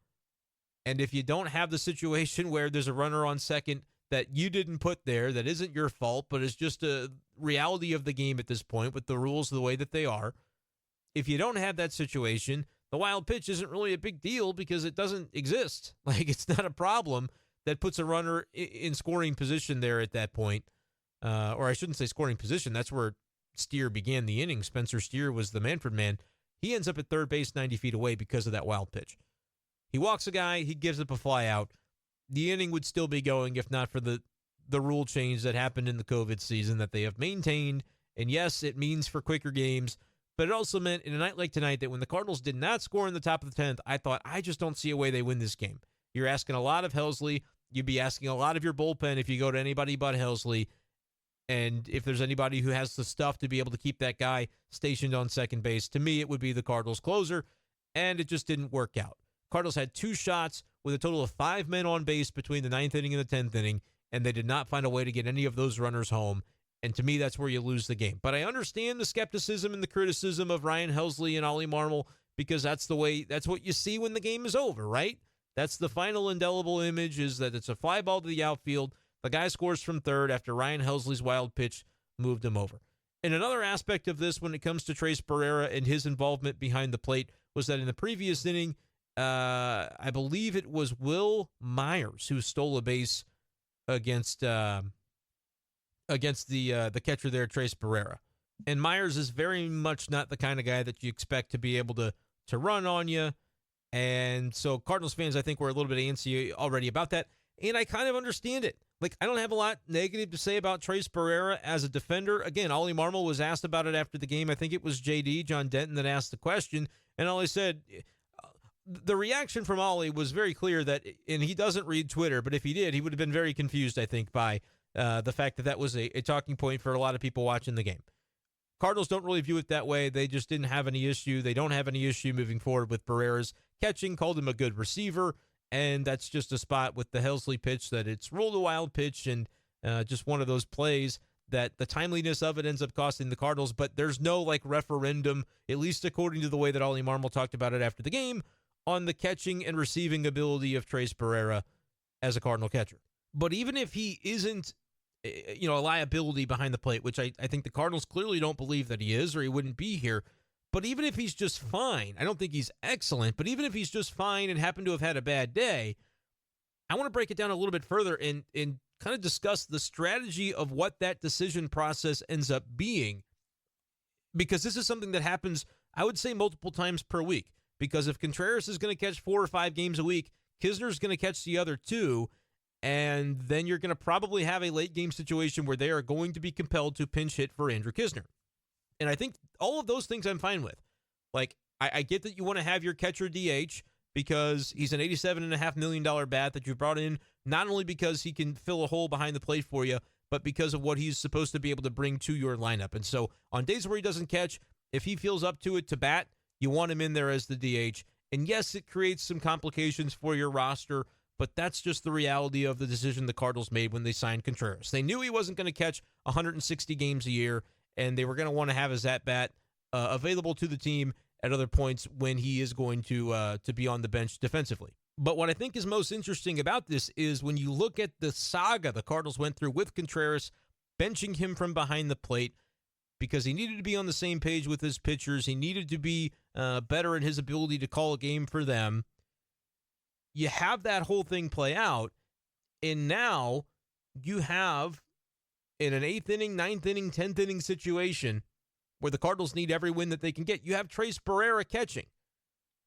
and if you don't have the situation where there's a runner on second that you didn't put there, that isn't your fault, but is just a reality of the game at this point with the rules the way that they are. If you don't have that situation, the wild pitch isn't really a big deal because it doesn't exist. Like, it's not a problem that puts a runner in scoring position there at that point. Or I shouldn't say scoring position. That's where Steer began the inning. Spencer Steer was the Manfred man. He ends up at third base 90 feet away because of that wild pitch. He walks a guy. He gives up a fly out. The inning would still be going if not for the rule change that happened in the COVID season that they have maintained. And yes, it means for quicker games, but it also meant in a night like tonight that when the Cardinals did not score in the top of the 10th, I thought, I just don't see a way they win this game. You're asking a lot of Helsley. You'd be asking a lot of your bullpen if you go to anybody but Helsley. And if there's anybody who has the stuff to be able to keep that guy stationed on second base, to me, it would be the Cardinals closer, and it just didn't work out. Cardinals had 2 shots with a total of 5 men on base between the 9th inning and the 10th inning, and they did not find a way to get any of those runners home. And to me, that's where you lose the game. But I understand the skepticism and the criticism of Ryan Helsley and Oli Marmol, because that's what you see when the game is over, right? That's the final indelible image, is that it's a fly ball to the outfield. The guy scores from third after Ryan Helsley's wild pitch moved him over. And another aspect of this when it comes to Tres Barrera and his involvement behind the plate was that in the previous inning, I believe it was Will Myers who stole a base against the catcher there, Tres Barrera. And Myers is very much not the kind of guy that you expect to be able to run on you. And so Cardinals fans, I think, were a little bit antsy already about that. And I kind of understand it. Like, I don't have a lot negative to say about Tres Barrera as a defender. Again, Oli Marmol was asked about it after the game. I think it was JD, John Denton, that asked the question. And Oli said, the reaction from Oli was very clear that, and he doesn't read Twitter, but if he did, he would have been very confused, I think, by the fact that that was a talking point for a lot of people watching the game. Cardinals don't really view it that way. They just didn't have any issue. They don't have any issue moving forward with Barrera's catching, called him a good receiver, and that's just a spot with the Helsley pitch that it's ruled a wild pitch and just one of those plays that the timeliness of it ends up costing the Cardinals, but there's no like referendum, at least according to the way that Oli Marmol talked about it after the game, on the catching and receiving ability of Tres Barrera as a Cardinal catcher. But even if he isn't a liability behind the plate, which I think the Cardinals clearly don't believe that he is, or he wouldn't be here. But even if he's just fine, I don't think he's excellent, but even if he's just fine and happened to have had a bad day, I want to break it down a little bit further and kind of discuss the strategy of what that decision process ends up being, because this is something that happens, I would say, multiple times per week. Because if Contreras is going to catch 4 or 5 games a week, Kisner's going to catch the other 2, and then you're going to probably have a late game situation where they are going to be compelled to pinch hit for Andrew Knizner. And I think all of those things I'm fine with. Like, I get that you want to have your catcher DH because he's an $87.5 million bat that you brought in, not only because he can fill a hole behind the plate for you, but because of what he's supposed to be able to bring to your lineup. And so on days where he doesn't catch, if he feels up to it to bat, you want him in there as the DH. And yes, it creates some complications for your roster, but that's just the reality of the decision the Cardinals made when they signed Contreras. They knew he wasn't going to catch 160 games a year, and they were going to want to have his at-bat available to the team at other points when he is going to be on the bench defensively. But what I think is most interesting about this is when you look at the saga the Cardinals went through with Contreras, benching him from behind the plate, because he needed to be on the same page with his pitchers. He needed to be better in his ability to call a game for them. You have that whole thing play out, and now you have, in an 8th inning, 9th inning, 10th inning situation where the Cardinals need every win that they can get, you have Tres Barrera catching,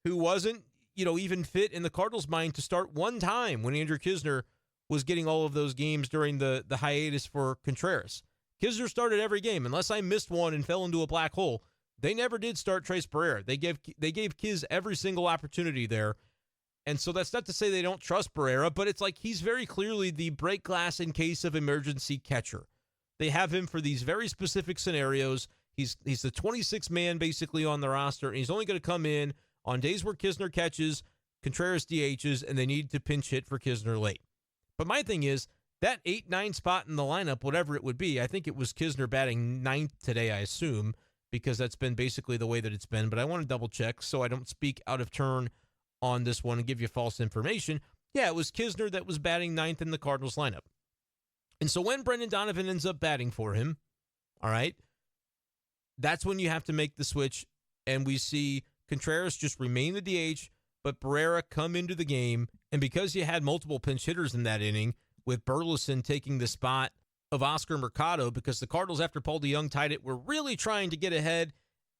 who wasn't, even fit in the Cardinals' mind to start one time when Andrew Knizner was getting all of those games during the hiatus for Contreras. Knizner started every game. Unless I missed one and fell into a black hole, they never did start Tres Barrera. They gave Kiz every single opportunity there. And so that's not to say they don't trust Barrera, but it's like he's very clearly the break glass in case of emergency catcher. They have him for these very specific scenarios. He's the 26th man basically on the roster, and he's only going to come in on days where Knizner catches, Contreras DHs, and they need to pinch hit for Knizner late. But my thing is, that 8-9 spot in the lineup, whatever it would be, I think it was Knizner batting 9th today, I assume, because that's been basically the way that it's been. But I want to double check so I don't speak out of turn on this one and give you false information. Yeah, it was Knizner that was batting 9th in the Cardinals lineup. And so when Brendan Donovan ends up batting for him, all right, that's when you have to make the switch, and we see Contreras just remain the DH, but Barrera come into the game, and because you had multiple pinch hitters in that inning, with Burleson taking the spot of Oscar Mercado, because the Cardinals, after Paul DeJong tied it, were really trying to get ahead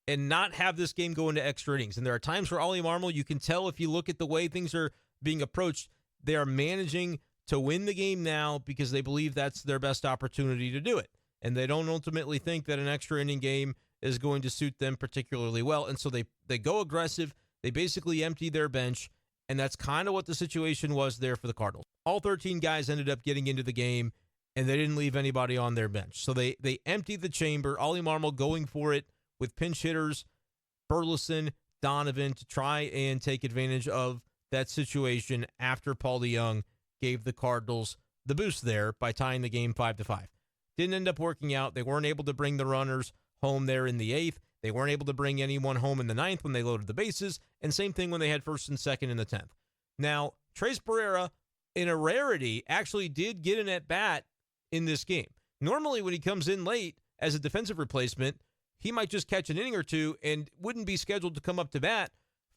and not have this game go into extra innings. And there are times where Oli Marmol, you can tell if you look at the way things are being approached, they are managing to win the game now because they believe that's their best opportunity to do it. And they don't ultimately think that an extra inning game is going to suit them particularly well. And so they go aggressive. They basically empty their bench. And that's kind of what the situation was there for the Cardinals. All 13 guys ended up getting into the game, and they didn't leave anybody on their bench. So they emptied the chamber. Oli Marmol going for it with pinch hitters, Burleson, Donovan, to try and take advantage of that situation after Paul DeJong gave the Cardinals the boost there by tying the game 5-5. Didn't end up working out. They weren't able to bring the runners home there in the 8th. They weren't able to bring anyone home in the 9th when they loaded the bases, and same thing when they had 1st and 2nd in the 10th. Now, Tres Barrera, in a rarity, actually did get an at-bat in this game. Normally, when he comes in late as a defensive replacement, he might just catch an inning or two and wouldn't be scheduled to come up to bat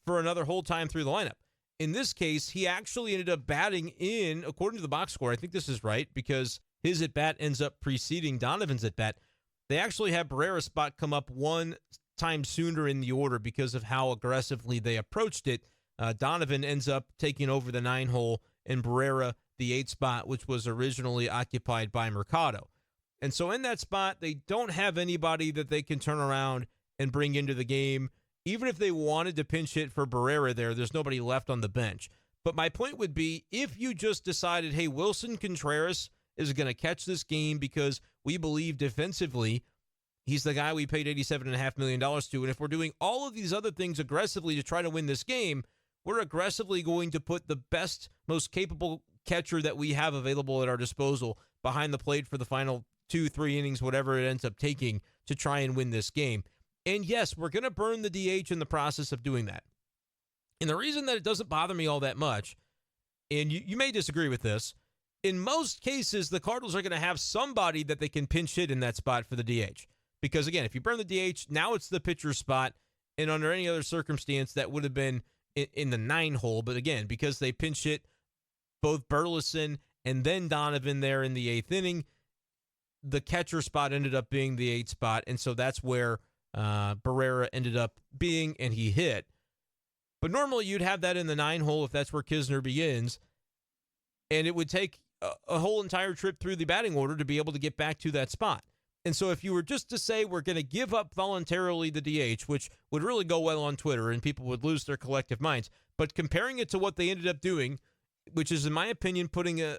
for another whole time through the lineup. In this case, he actually ended up batting in, according to the box score, I think this is right, because his at-bat ends up preceding Donovan's at-bat. They actually had Barrera's spot come up one time sooner in the order because of how aggressively they approached it. Donovan ends up taking over the 9 hole and Barrera the 8 spot, which was originally occupied by Mercado. And so in that spot, they don't have anybody that they can turn around and bring into the game. Even if they wanted to pinch hit for Barrera there's nobody left on the bench. But my point would be, if you just decided, hey, Wilson Contreras is going to catch this game because we believe defensively he's the guy we paid $87.5 million to, and if we're doing all of these other things aggressively to try to win this game, we're aggressively going to put the best, most capable catcher that we have available at our disposal behind the plate for the final 2-3 innings, whatever it ends up taking, to try and win this game. And yes, we're going to burn the DH in the process of doing that. And the reason that it doesn't bother me all that much, and you may disagree with this, in most cases, the Cardinals are going to have somebody that they can pinch hit in that spot for the DH. Because, again, if you burn the DH, now it's the pitcher's spot, and under any other circumstance, that would have been in the 9 hole. But, again, because they pinch hit both Burleson and then Donovan there in the 8th inning, the catcher spot ended up being the 8 spot, and so that's where Barrera ended up being, and he hit. But normally you'd have that in the 9 hole if that's where Knizner begins, and it would take a whole entire trip through the batting order to be able to get back to that spot. And so if you were just to say we're going to give up voluntarily the DH, which would really go well on Twitter and people would lose their collective minds, but comparing it to what they ended up doing, which is, in my opinion, putting a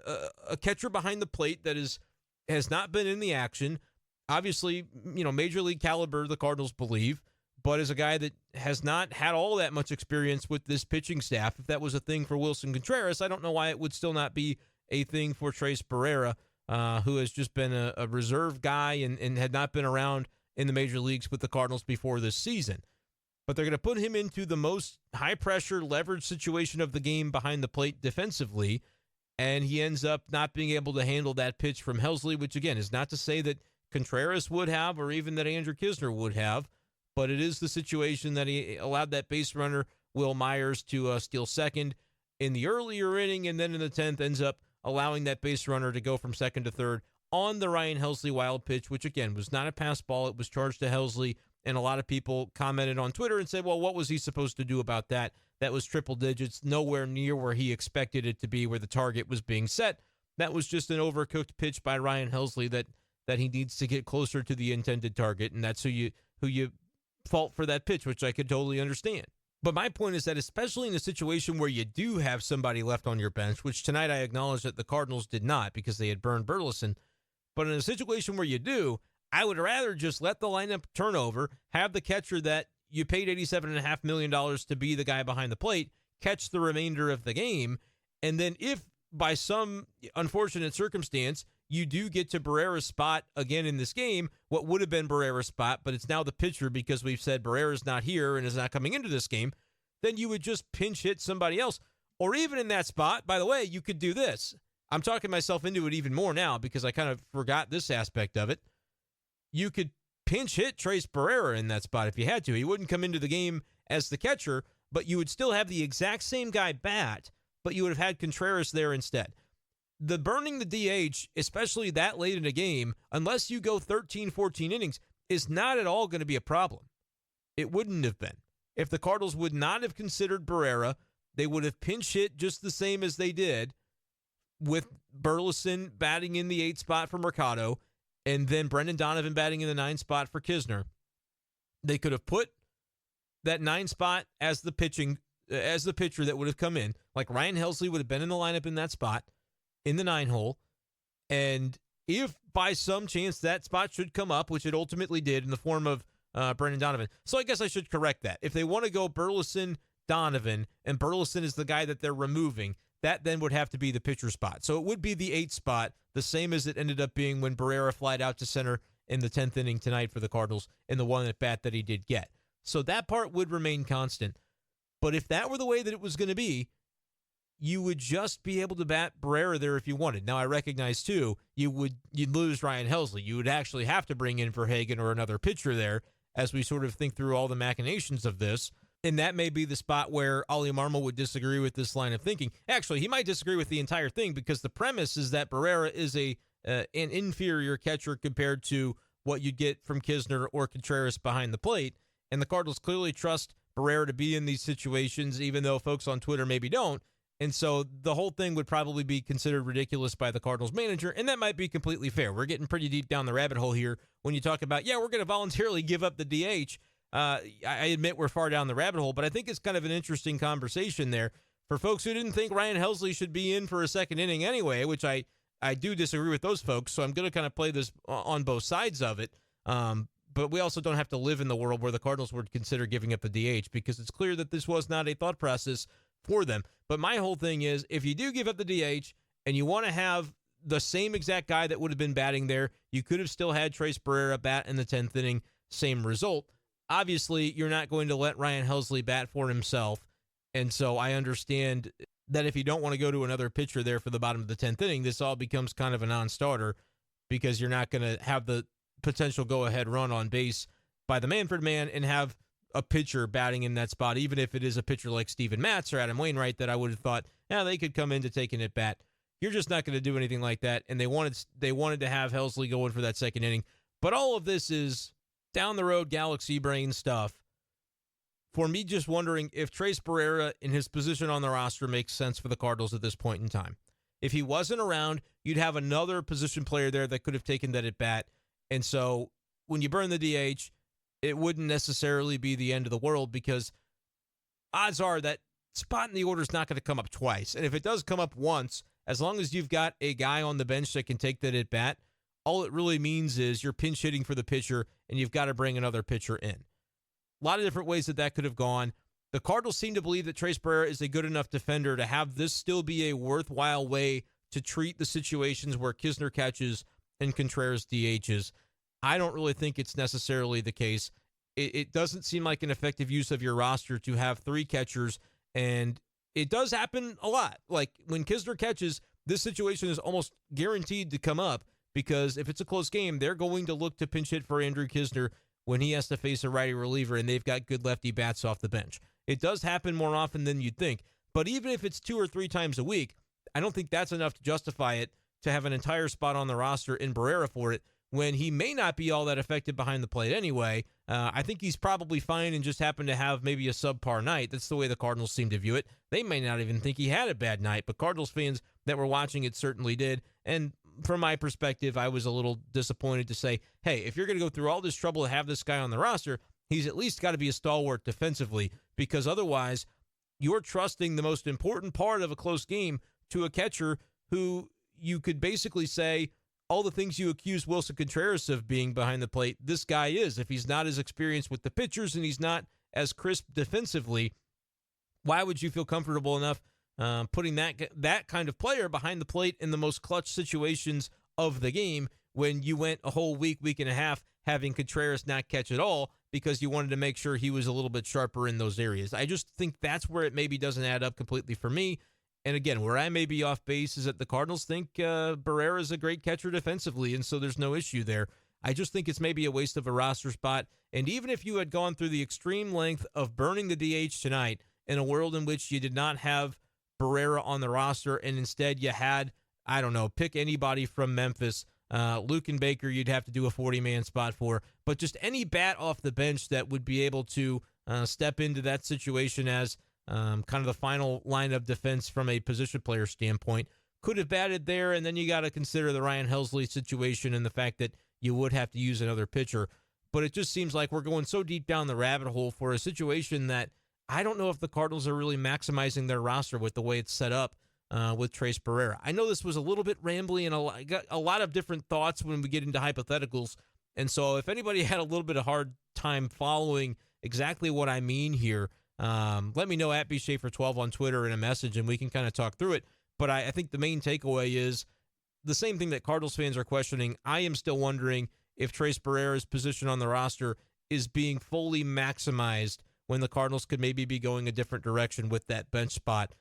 catcher behind the plate that has not been in the action, obviously, major league caliber, the Cardinals believe, but as a guy that has not had all that much experience with this pitching staff. If that was a thing for Wilson Contreras, I don't know why it would still not be a thing for Tres Barrera, who has just been a reserve guy and had not been around in the major leagues with the Cardinals before this season. But they're going to put him into the most high-pressure leverage situation of the game behind the plate defensively, and he ends up not being able to handle that pitch from Helsley, which, again, is not to say that Contreras would have or even that Andrew Knizner would have, but it is the situation that he allowed that base runner, Will Myers, to steal second in the earlier inning, and then in the 10th ends up allowing that base runner to go from second to third on the Ryan Helsley wild pitch, which, again, was not a pass ball. It was charged to Helsley, and a lot of people commented on Twitter and said, well, what was he supposed to do about that? That was triple digits, nowhere near where he expected it to be, where the target was being set. That was just an overcooked pitch by Ryan Helsley that he needs to get closer to the intended target, and that's who you fault for that pitch, which I could totally understand. But my point is that especially in a situation where you do have somebody left on your bench, which tonight I acknowledge that the Cardinals did not because they had burned Burleson, but in a situation where you do, I would rather just let the lineup turn over, have the catcher that you paid $87.5 million to be the guy behind the plate, catch the remainder of the game, and then if by some unfortunate circumstance you do get to Barrera's spot again in this game, what would have been Barrera's spot, but it's now the pitcher because we've said Barrera's not here and is not coming into this game, then you would just pinch hit somebody else. Or even in that spot, by the way, you could do this. I'm talking myself into it even more now because I kind of forgot this aspect of it. You could pinch hit Tres Barrera in that spot if you had to. He wouldn't come into the game as the catcher, but you would still have the exact same guy bat, but you would have had Contreras there instead. The burning the DH, especially that late in a game, unless you go 13, 14 innings, is not at all going to be a problem. It wouldn't have been. If the Cardinals would not have considered Barrera, they would have pinch hit just the same as they did with Burleson batting in the 8 spot for Mercado and then Brendan Donovan batting in the 9 spot for Knizner. They could have put that 9 spot as the pitcher that would have come in. Like Ryan Helsley would have been in the lineup in that spot in the 9 hole. And if by some chance that spot should come up, which it ultimately did in the form of Brendan Donovan. So I guess I should correct that. If they want to go Burleson, Donovan, and Burleson is the guy that they're removing, that then would have to be the pitcher spot. So it would be the 8 spot, the same as it ended up being when Barrera flied out to center in the 10th inning tonight for the Cardinals in the one at bat that he did get. So that part would remain constant. But if that were the way that it was going to be, you would just be able to bat Barrera there if you wanted. Now, I recognize, too, you'd lose Ryan Helsley. You would actually have to bring in Verhagen or another pitcher there as we sort of think through all the machinations of this. And that may be the spot where Oli Marmol would disagree with this line of thinking. Actually, he might disagree with the entire thing because the premise is that Barrera is an inferior catcher compared to what you'd get from Kisner or Contreras behind the plate. And the Cardinals clearly trust Barrera to be in these situations, even though folks on Twitter maybe don't. And so the whole thing would probably be considered ridiculous by the Cardinals manager, and that might be completely fair. We're getting pretty deep down the rabbit hole here when you talk about, we're going to voluntarily give up the DH. I admit we're far down the rabbit hole, but I think it's kind of an interesting conversation there. For folks who didn't think Ryan Helsley should be in for a second inning anyway, which I do disagree with those folks, so I'm going to kind of play this on both sides of it. But we also don't have to live in the world where the Cardinals would consider giving up the DH, because it's clear that this was not a thought process for them. But my whole thing is, if you do give up the DH and you want to have the same exact guy that would have been batting there, you could have still had Tres Barrera bat in the 10th inning, same result. Obviously, you're not going to let Ryan Helsley bat for himself. And so I understand that if you don't want to go to another pitcher there for the bottom of the 10th inning, this all becomes kind of a non-starter, because you're not going to have the potential go-ahead run on base by the Manfred man and have a pitcher batting in that spot, even if it is a pitcher like Steven Matz or Adam Wainwright that I would have thought, they could come in to take an at-bat. You're just not going to do anything like that, and they wanted to have Helsley go in for that second inning. But all of this is down-the-road galaxy brain stuff. For me, just wondering if Tres Barrera in his position on the roster makes sense for the Cardinals at this point in time. If he wasn't around, you'd have another position player there that could have taken that at-bat. And so when you burn the DH, it wouldn't necessarily be the end of the world, because odds are that spot in the order is not going to come up twice. And if it does come up once, as long as you've got a guy on the bench that can take that at bat, all it really means is you're pinch hitting for the pitcher and you've got to bring another pitcher in. A lot of different ways that could have gone. The Cardinals seem to believe that Tres Barrera is a good enough defender to have this still be a worthwhile way to treat the situations where Kisner catches and Contreras DHs. I don't really think it's necessarily the case. It doesn't seem like an effective use of your roster to have three catchers, and it does happen a lot. Like when Kisner catches, this situation is almost guaranteed to come up, because if it's a close game, they're going to look to pinch hit for Andrew Kisner when he has to face a righty reliever and they've got good lefty bats off the bench. It does happen more often than you'd think, but even if it's 2 or 3 times a week, I don't think that's enough to justify it to have an entire spot on the roster in Barrera for it, when he may not be all that effective behind the plate anyway. I think he's probably fine and just happened to have maybe a subpar night. That's the way the Cardinals seem to view it. They may not even think he had a bad night, but Cardinals fans that were watching it certainly did. And from my perspective, I was a little disappointed to say, hey, if you're going to go through all this trouble to have this guy on the roster, he's at least got to be a stalwart defensively, because otherwise you're trusting the most important part of a close game to a catcher who you could basically say, all the things you accuse Wilson Contreras of being behind the plate, this guy is. If he's not as experienced with the pitchers and he's not as crisp defensively, why would you feel comfortable enough putting that kind of player behind the plate in the most clutch situations of the game, when you went a whole week and a half having Contreras not catch at all because you wanted to make sure he was a little bit sharper in those areas? I just think that's where it maybe doesn't add up completely for me. And again, where I may be off base is that the Cardinals think Barrera is a great catcher defensively, and so there's no issue there. I just think it's maybe a waste of a roster spot. And even if you had gone through the extreme length of burning the DH tonight in a world in which you did not have Barrera on the roster and instead you had, I don't know, pick anybody from Memphis, Luke and Baker, you'd have to do a 40-man spot for, but just any bat off the bench that would be able to step into that situation as kind of the final line of defense from a position player standpoint, could have batted there. And then you got to consider the Ryan Helsley situation and the fact that you would have to use another pitcher. But it just seems like we're going so deep down the rabbit hole for a situation that I don't know if the Cardinals are really maximizing their roster with the way it's set up with Tres Barrera. I know this was a little bit rambly and got a lot of different thoughts when we get into hypotheticals. And so if anybody had a little bit of hard time following exactly what I mean here, let me know at B-Schaefer12 on Twitter in a message, and we can kind of talk through it. But I think the main takeaway is the same thing that Cardinals fans are questioning. I am still wondering if Tres Barrera's position on the roster is being fully maximized when the Cardinals could maybe be going a different direction with that bench spot.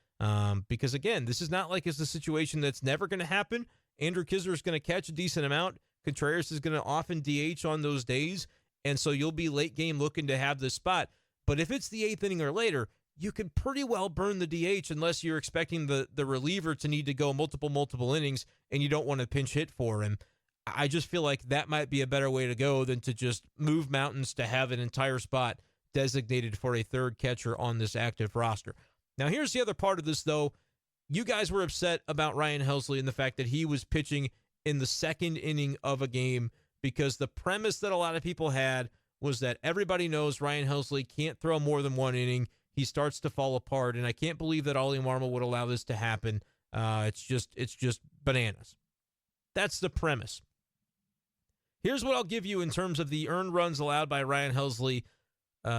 Because, again, this is not like it's a situation that's never going to happen. Andrew Kisner is going to catch a decent amount. Contreras is going to often DH on those days, and so you'll be late game looking to have this spot. But if it's the 8th inning or later, you could pretty well burn the DH unless you're expecting the reliever to need to go multiple innings and you don't want to pinch hit for him. I just feel like that might be a better way to go than to just move mountains to have an entire spot designated for a third catcher on this active roster. Now, here's the other part of this, though. You guys were upset about Ryan Helsley and the fact that he was pitching in the second inning of a game because the premise that a lot of people had was that everybody knows Ryan Helsley can't throw more than one inning. He starts to fall apart, and I can't believe that Oli Marmol would allow this to happen. It's just bananas. That's the premise. Here's what I'll give you in terms of the earned runs allowed by Ryan Helsley,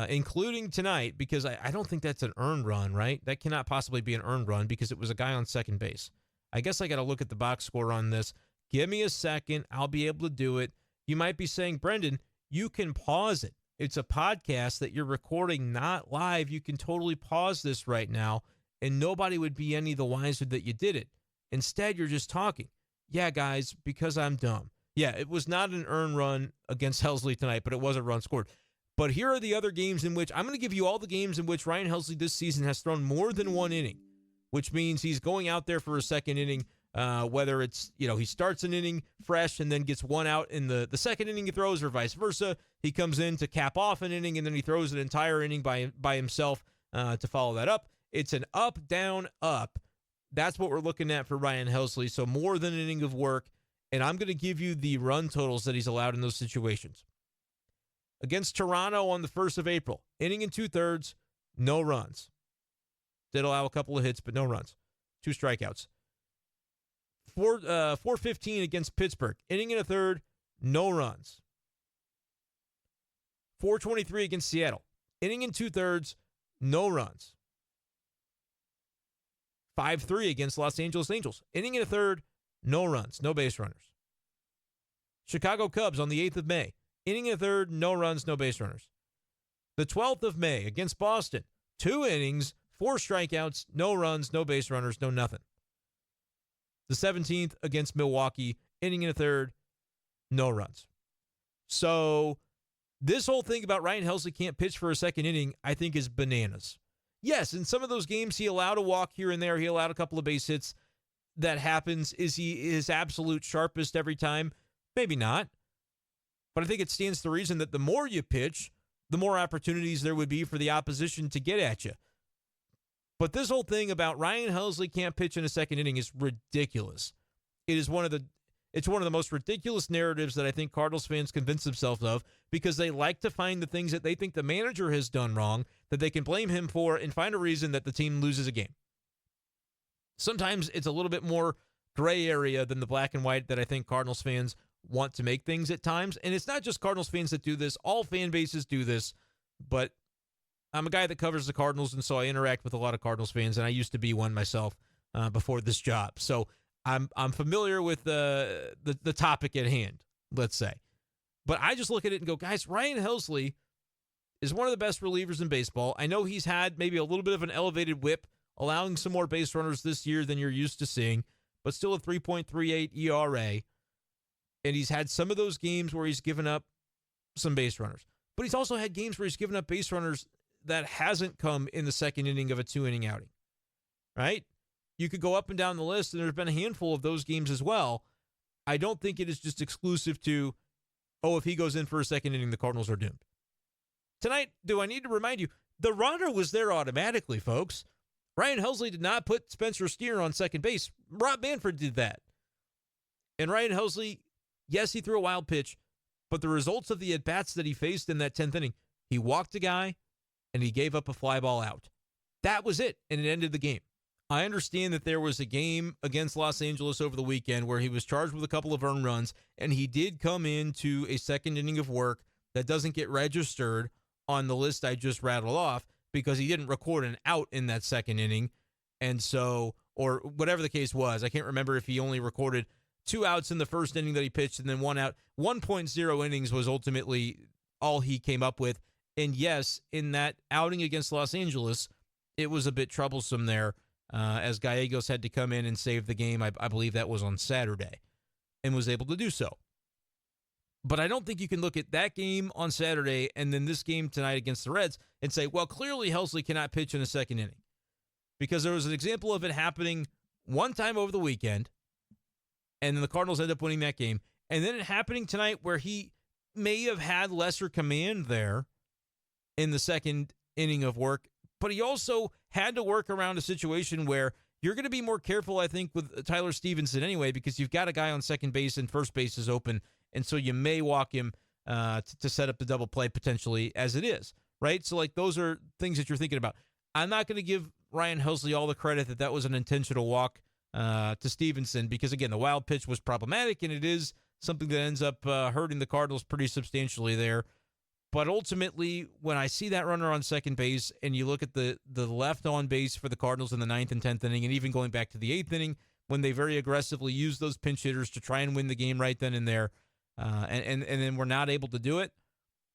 including tonight, because I don't think that's an earned run, right? That cannot possibly be an earned run because it was a guy on second base. I guess I got to look at the box score on this. Give me a second. I'll be able to do it. You might be saying, Brenden, you can pause it. It's a podcast that you're recording, not live. You can totally pause this right now, and nobody would be any the wiser that you did it. Instead, you're just talking. Yeah, guys, because I'm dumb. Yeah, it was not an earned run against Helsley tonight, but it was a run scored. But here are the other games in which I'm going to give you all the games in which Ryan Helsley this season has thrown more than one inning, which means he's going out there for a second inning, whether it's, he starts an inning fresh and then gets one out in the second inning he throws, or vice versa. He comes in to cap off an inning and then he throws an entire inning by himself to follow that up. It's an up, down, up. That's what we're looking at for Ryan Helsley. So more than an inning of work. And I'm going to give you the run totals that he's allowed in those situations. Against Toronto on the 1st of April, inning and 2/3, no runs. Did allow a couple of hits, but no runs. 2 strikeouts. 4:15 against Pittsburgh, inning and a third, no runs. 4:23 against Seattle, inning and 2/3, no runs. 5-3 against Los Angeles Angels, inning and a third, no runs, no base runners. Chicago Cubs on the 8th of May, inning and a third, no runs, no base runners. The 12th of May against Boston, 2 innings, 4 strikeouts, no runs, no base runners, no nothing. The 17th against Milwaukee, inning and a third, no runs. So this whole thing about Ryan Helsley can't pitch for a second inning, I think is bananas. Yes, in some of those games, he allowed a walk here and there. He allowed a couple of base hits. That happens. Is he his absolute sharpest every time? Maybe not. But I think it stands to reason that the more you pitch, the more opportunities there would be for the opposition to get at you. But this whole thing about Ryan Helsley can't pitch in a second inning is ridiculous. It's one of the most ridiculous narratives that I think Cardinals fans convince themselves of, because they like to find the things that they think the manager has done wrong that they can blame him for and find a reason that the team loses a game. Sometimes it's a little bit more gray area than the black and white that I think Cardinals fans want to make things at times. And it's not just Cardinals fans that do this. All fan bases do this. But I'm a guy that covers the Cardinals, and so I interact with a lot of Cardinals fans, and I used to be one myself before this job. So I'm familiar with the topic at hand, let's say. But I just look at it and go, guys, Ryan Helsley is one of the best relievers in baseball. I know he's had maybe a little bit of an elevated whip, allowing some more base runners this year than you're used to seeing, but still a 3.38 ERA. And he's had some of those games where he's given up some base runners. But he's also had games where he's given up base runners that hasn't come in the second inning of a 2-inning outing, right? You could go up and down the list, and there's been a handful of those games as well. I don't think it is just exclusive to, if he goes in for a second inning, the Cardinals are doomed. Tonight, do I need to remind you, the runner was there automatically, folks. Ryan Helsley did not put Spencer Steer on second base. Rob Manfred did that. And Ryan Helsley, yes, he threw a wild pitch, but the results of the at-bats that he faced in that 10th inning, he walked a guy, and he gave up a fly ball out. That was it, and it ended the game. I understand that there was a game against Los Angeles over the weekend where he was charged with a couple of earned runs, and he did come into a second inning of work that doesn't get registered on the list I just rattled off because he didn't record an out in that second inning. And so, or whatever the case was, I can't remember if he only recorded 2 outs in the first inning that he pitched and then 1 out. 1.0 innings was ultimately all he came up with. And yes, in that outing against Los Angeles, it was a bit troublesome there as Gallegos had to come in and save the game. I believe that was on Saturday, and was able to do so. But I don't think you can look at that game on Saturday and then this game tonight against the Reds and say, well, clearly Helsley cannot pitch in a second inning. Because there was an example of it happening one time over the weekend, and then the Cardinals end up winning that game. And then it happening tonight where he may have had lesser command there in the second inning of work, but he also had to work around a situation where you're going to be more careful, I think, with Tyler Stevenson anyway, because you've got a guy on second base and first base is open, and so you may walk him to set up the double play potentially as it is, right? So, like, those are things that you're thinking about. I'm not going to give Ryan Helsley all the credit that was an intentional walk to Stevenson because, again, the wild pitch was problematic, and it is something that ends up hurting the Cardinals pretty substantially there. But ultimately, when I see that runner on second base and you look at the left on base for the Cardinals in the 9th and 10th inning, and even going back to the 8th inning, when they very aggressively use those pinch hitters to try and win the game right then and there, and then we're not able to do it,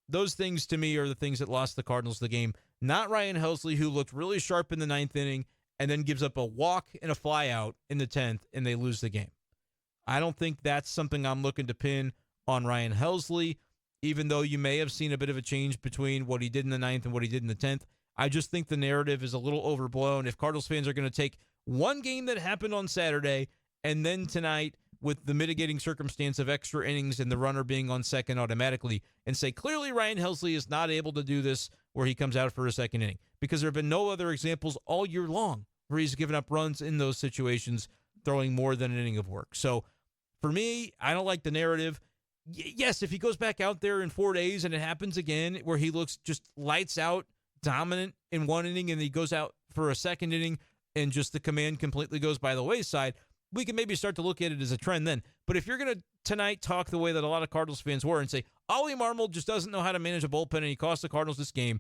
those things to me are the things that lost the Cardinals the game. Not Ryan Helsley, who looked really sharp in the 9th inning and then gives up a walk and a fly out in the 10th, and they lose the game. I don't think that's something I'm looking to pin on Ryan Helsley, even though you may have seen a bit of a change between what he did in the 9th and what he did in the 10th. I just think the narrative is a little overblown. If Cardinals fans are going to take one game that happened on Saturday and then tonight with the mitigating circumstance of extra innings and the runner being on second automatically and say, clearly Ryan Helsley is not able to do this where he comes out for a second inning, because there have been no other examples all year long where he's given up runs in those situations, throwing more than an inning of work. So for me, I don't like the narrative. Yes, if he goes back out there in 4 days and it happens again where he looks just lights out dominant in one inning and he goes out for a second inning and just the command completely goes by the wayside, we can maybe start to look at it as a trend then. But if you're going to tonight talk the way that a lot of Cardinals fans were and say, Oli Marmol just doesn't know how to manage a bullpen and he cost the Cardinals this game,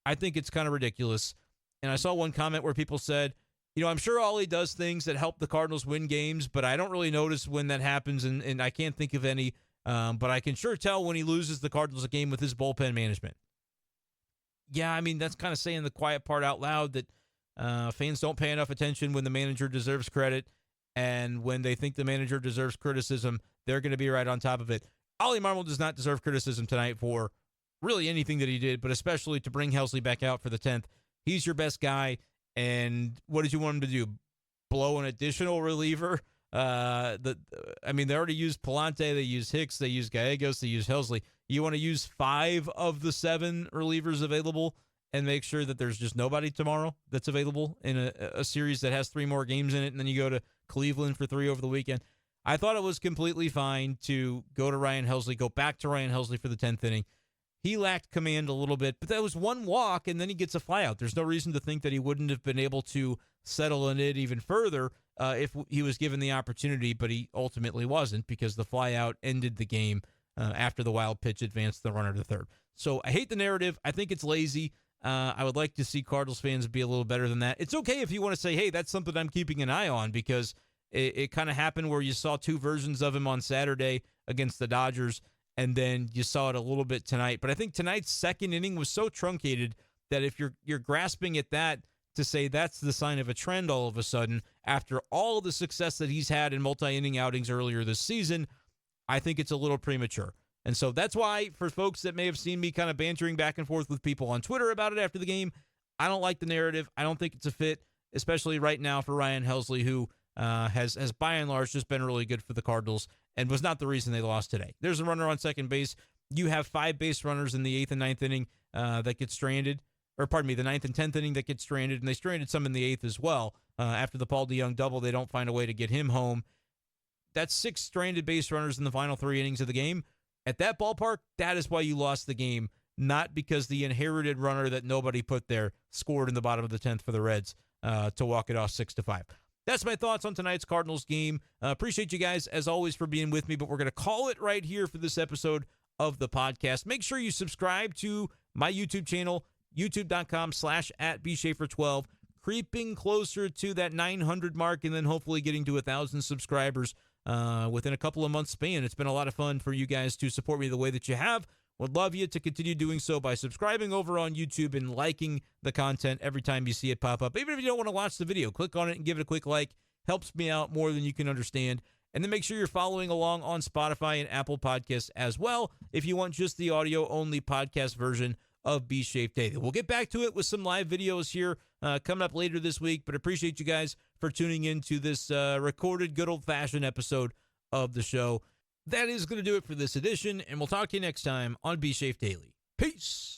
I think it's kind of ridiculous. And I saw one comment where people said, I'm sure Oli does things that help the Cardinals win games, but I don't really notice when that happens, and I can't think of any. But I can sure tell when he loses the Cardinals a game with his bullpen management. Yeah, I mean, that's kind of saying the quiet part out loud that fans don't pay enough attention when the manager deserves credit, and when they think the manager deserves criticism, they're going to be right on top of it. Oli Marmol does not deserve criticism tonight for really anything that he did, but especially to bring Helsley back out for the 10th. He's your best guy, and what did you want him to do? Blow an additional reliever? They already used Palante, they used Hicks, they used Gallegos, they used Helsley. You want to use 5 of the 7 relievers available and make sure that there's just nobody tomorrow that's available in a series that has 3 more games in it, and then you go to Cleveland for 3 over the weekend. I thought it was completely fine to go to Ryan Helsley, go back to Ryan Helsley for the 10th inning. He lacked command a little bit, but that was one walk, and then he gets a flyout. There's no reason to think that he wouldn't have been able to settle in it even further if he was given the opportunity, but he ultimately wasn't because the flyout ended the game after the wild pitch advanced the runner to third. So I hate the narrative. I think it's lazy. I would like to see Cardinals fans be a little better than that. It's okay if you want to say, hey, that's something I'm keeping an eye on, because it kind of happened where you saw 2 versions of him on Saturday against the Dodgers, and then you saw it a little bit tonight. But I think tonight's second inning was so truncated that if you're grasping at that to say that's the sign of a trend all of a sudden, after all the success that he's had in multi-inning outings earlier this season, I think it's a little premature. And so that's why, for folks that may have seen me kind of bantering back and forth with people on Twitter about it after the game, I don't like the narrative. I don't think it's a fit, especially right now for Ryan Helsley, who has by and large just been really good for the Cardinals and was not the reason they lost today. There's a runner on second base. You have 5 base runners in the 8th and 9th inning that get stranded. Or pardon me, the 9th and 10th inning that get stranded, and they stranded some in the 8th as well. After the Paul DeJong double, they don't find a way to get him home. That's 6 stranded base runners in the final 3 innings of the game. At that ballpark, that is why you lost the game, not because the inherited runner that nobody put there scored in the bottom of the 10th for the Reds to walk it off 6-5. That's my thoughts on tonight's Cardinals game. Appreciate you guys, as always, for being with me, but we're going to call it right here for this episode of the podcast. Make sure you subscribe to my YouTube channel, youtube.com/@B-Schaefer12, creeping closer to that 900 mark, and then hopefully getting to 1,000 subscribers within a couple of months span. It's been a lot of fun for you guys to support me the way that you have. Would love you to continue doing so by subscribing over on YouTube and liking the content every time you see it pop up. Even if you don't want to watch the video, click on it and give it a quick like. Helps me out more than you can understand. And then make sure you're following along on Spotify and Apple Podcasts as well if you want just the audio-only podcast version of B-Schaeff Daily. We'll get back to it with some live videos here coming up later this week, but appreciate you guys for tuning in to this recorded, good old-fashioned episode of the show. That is going to do it for this edition, and we'll talk to you next time on B-Schaeff Daily. Peace.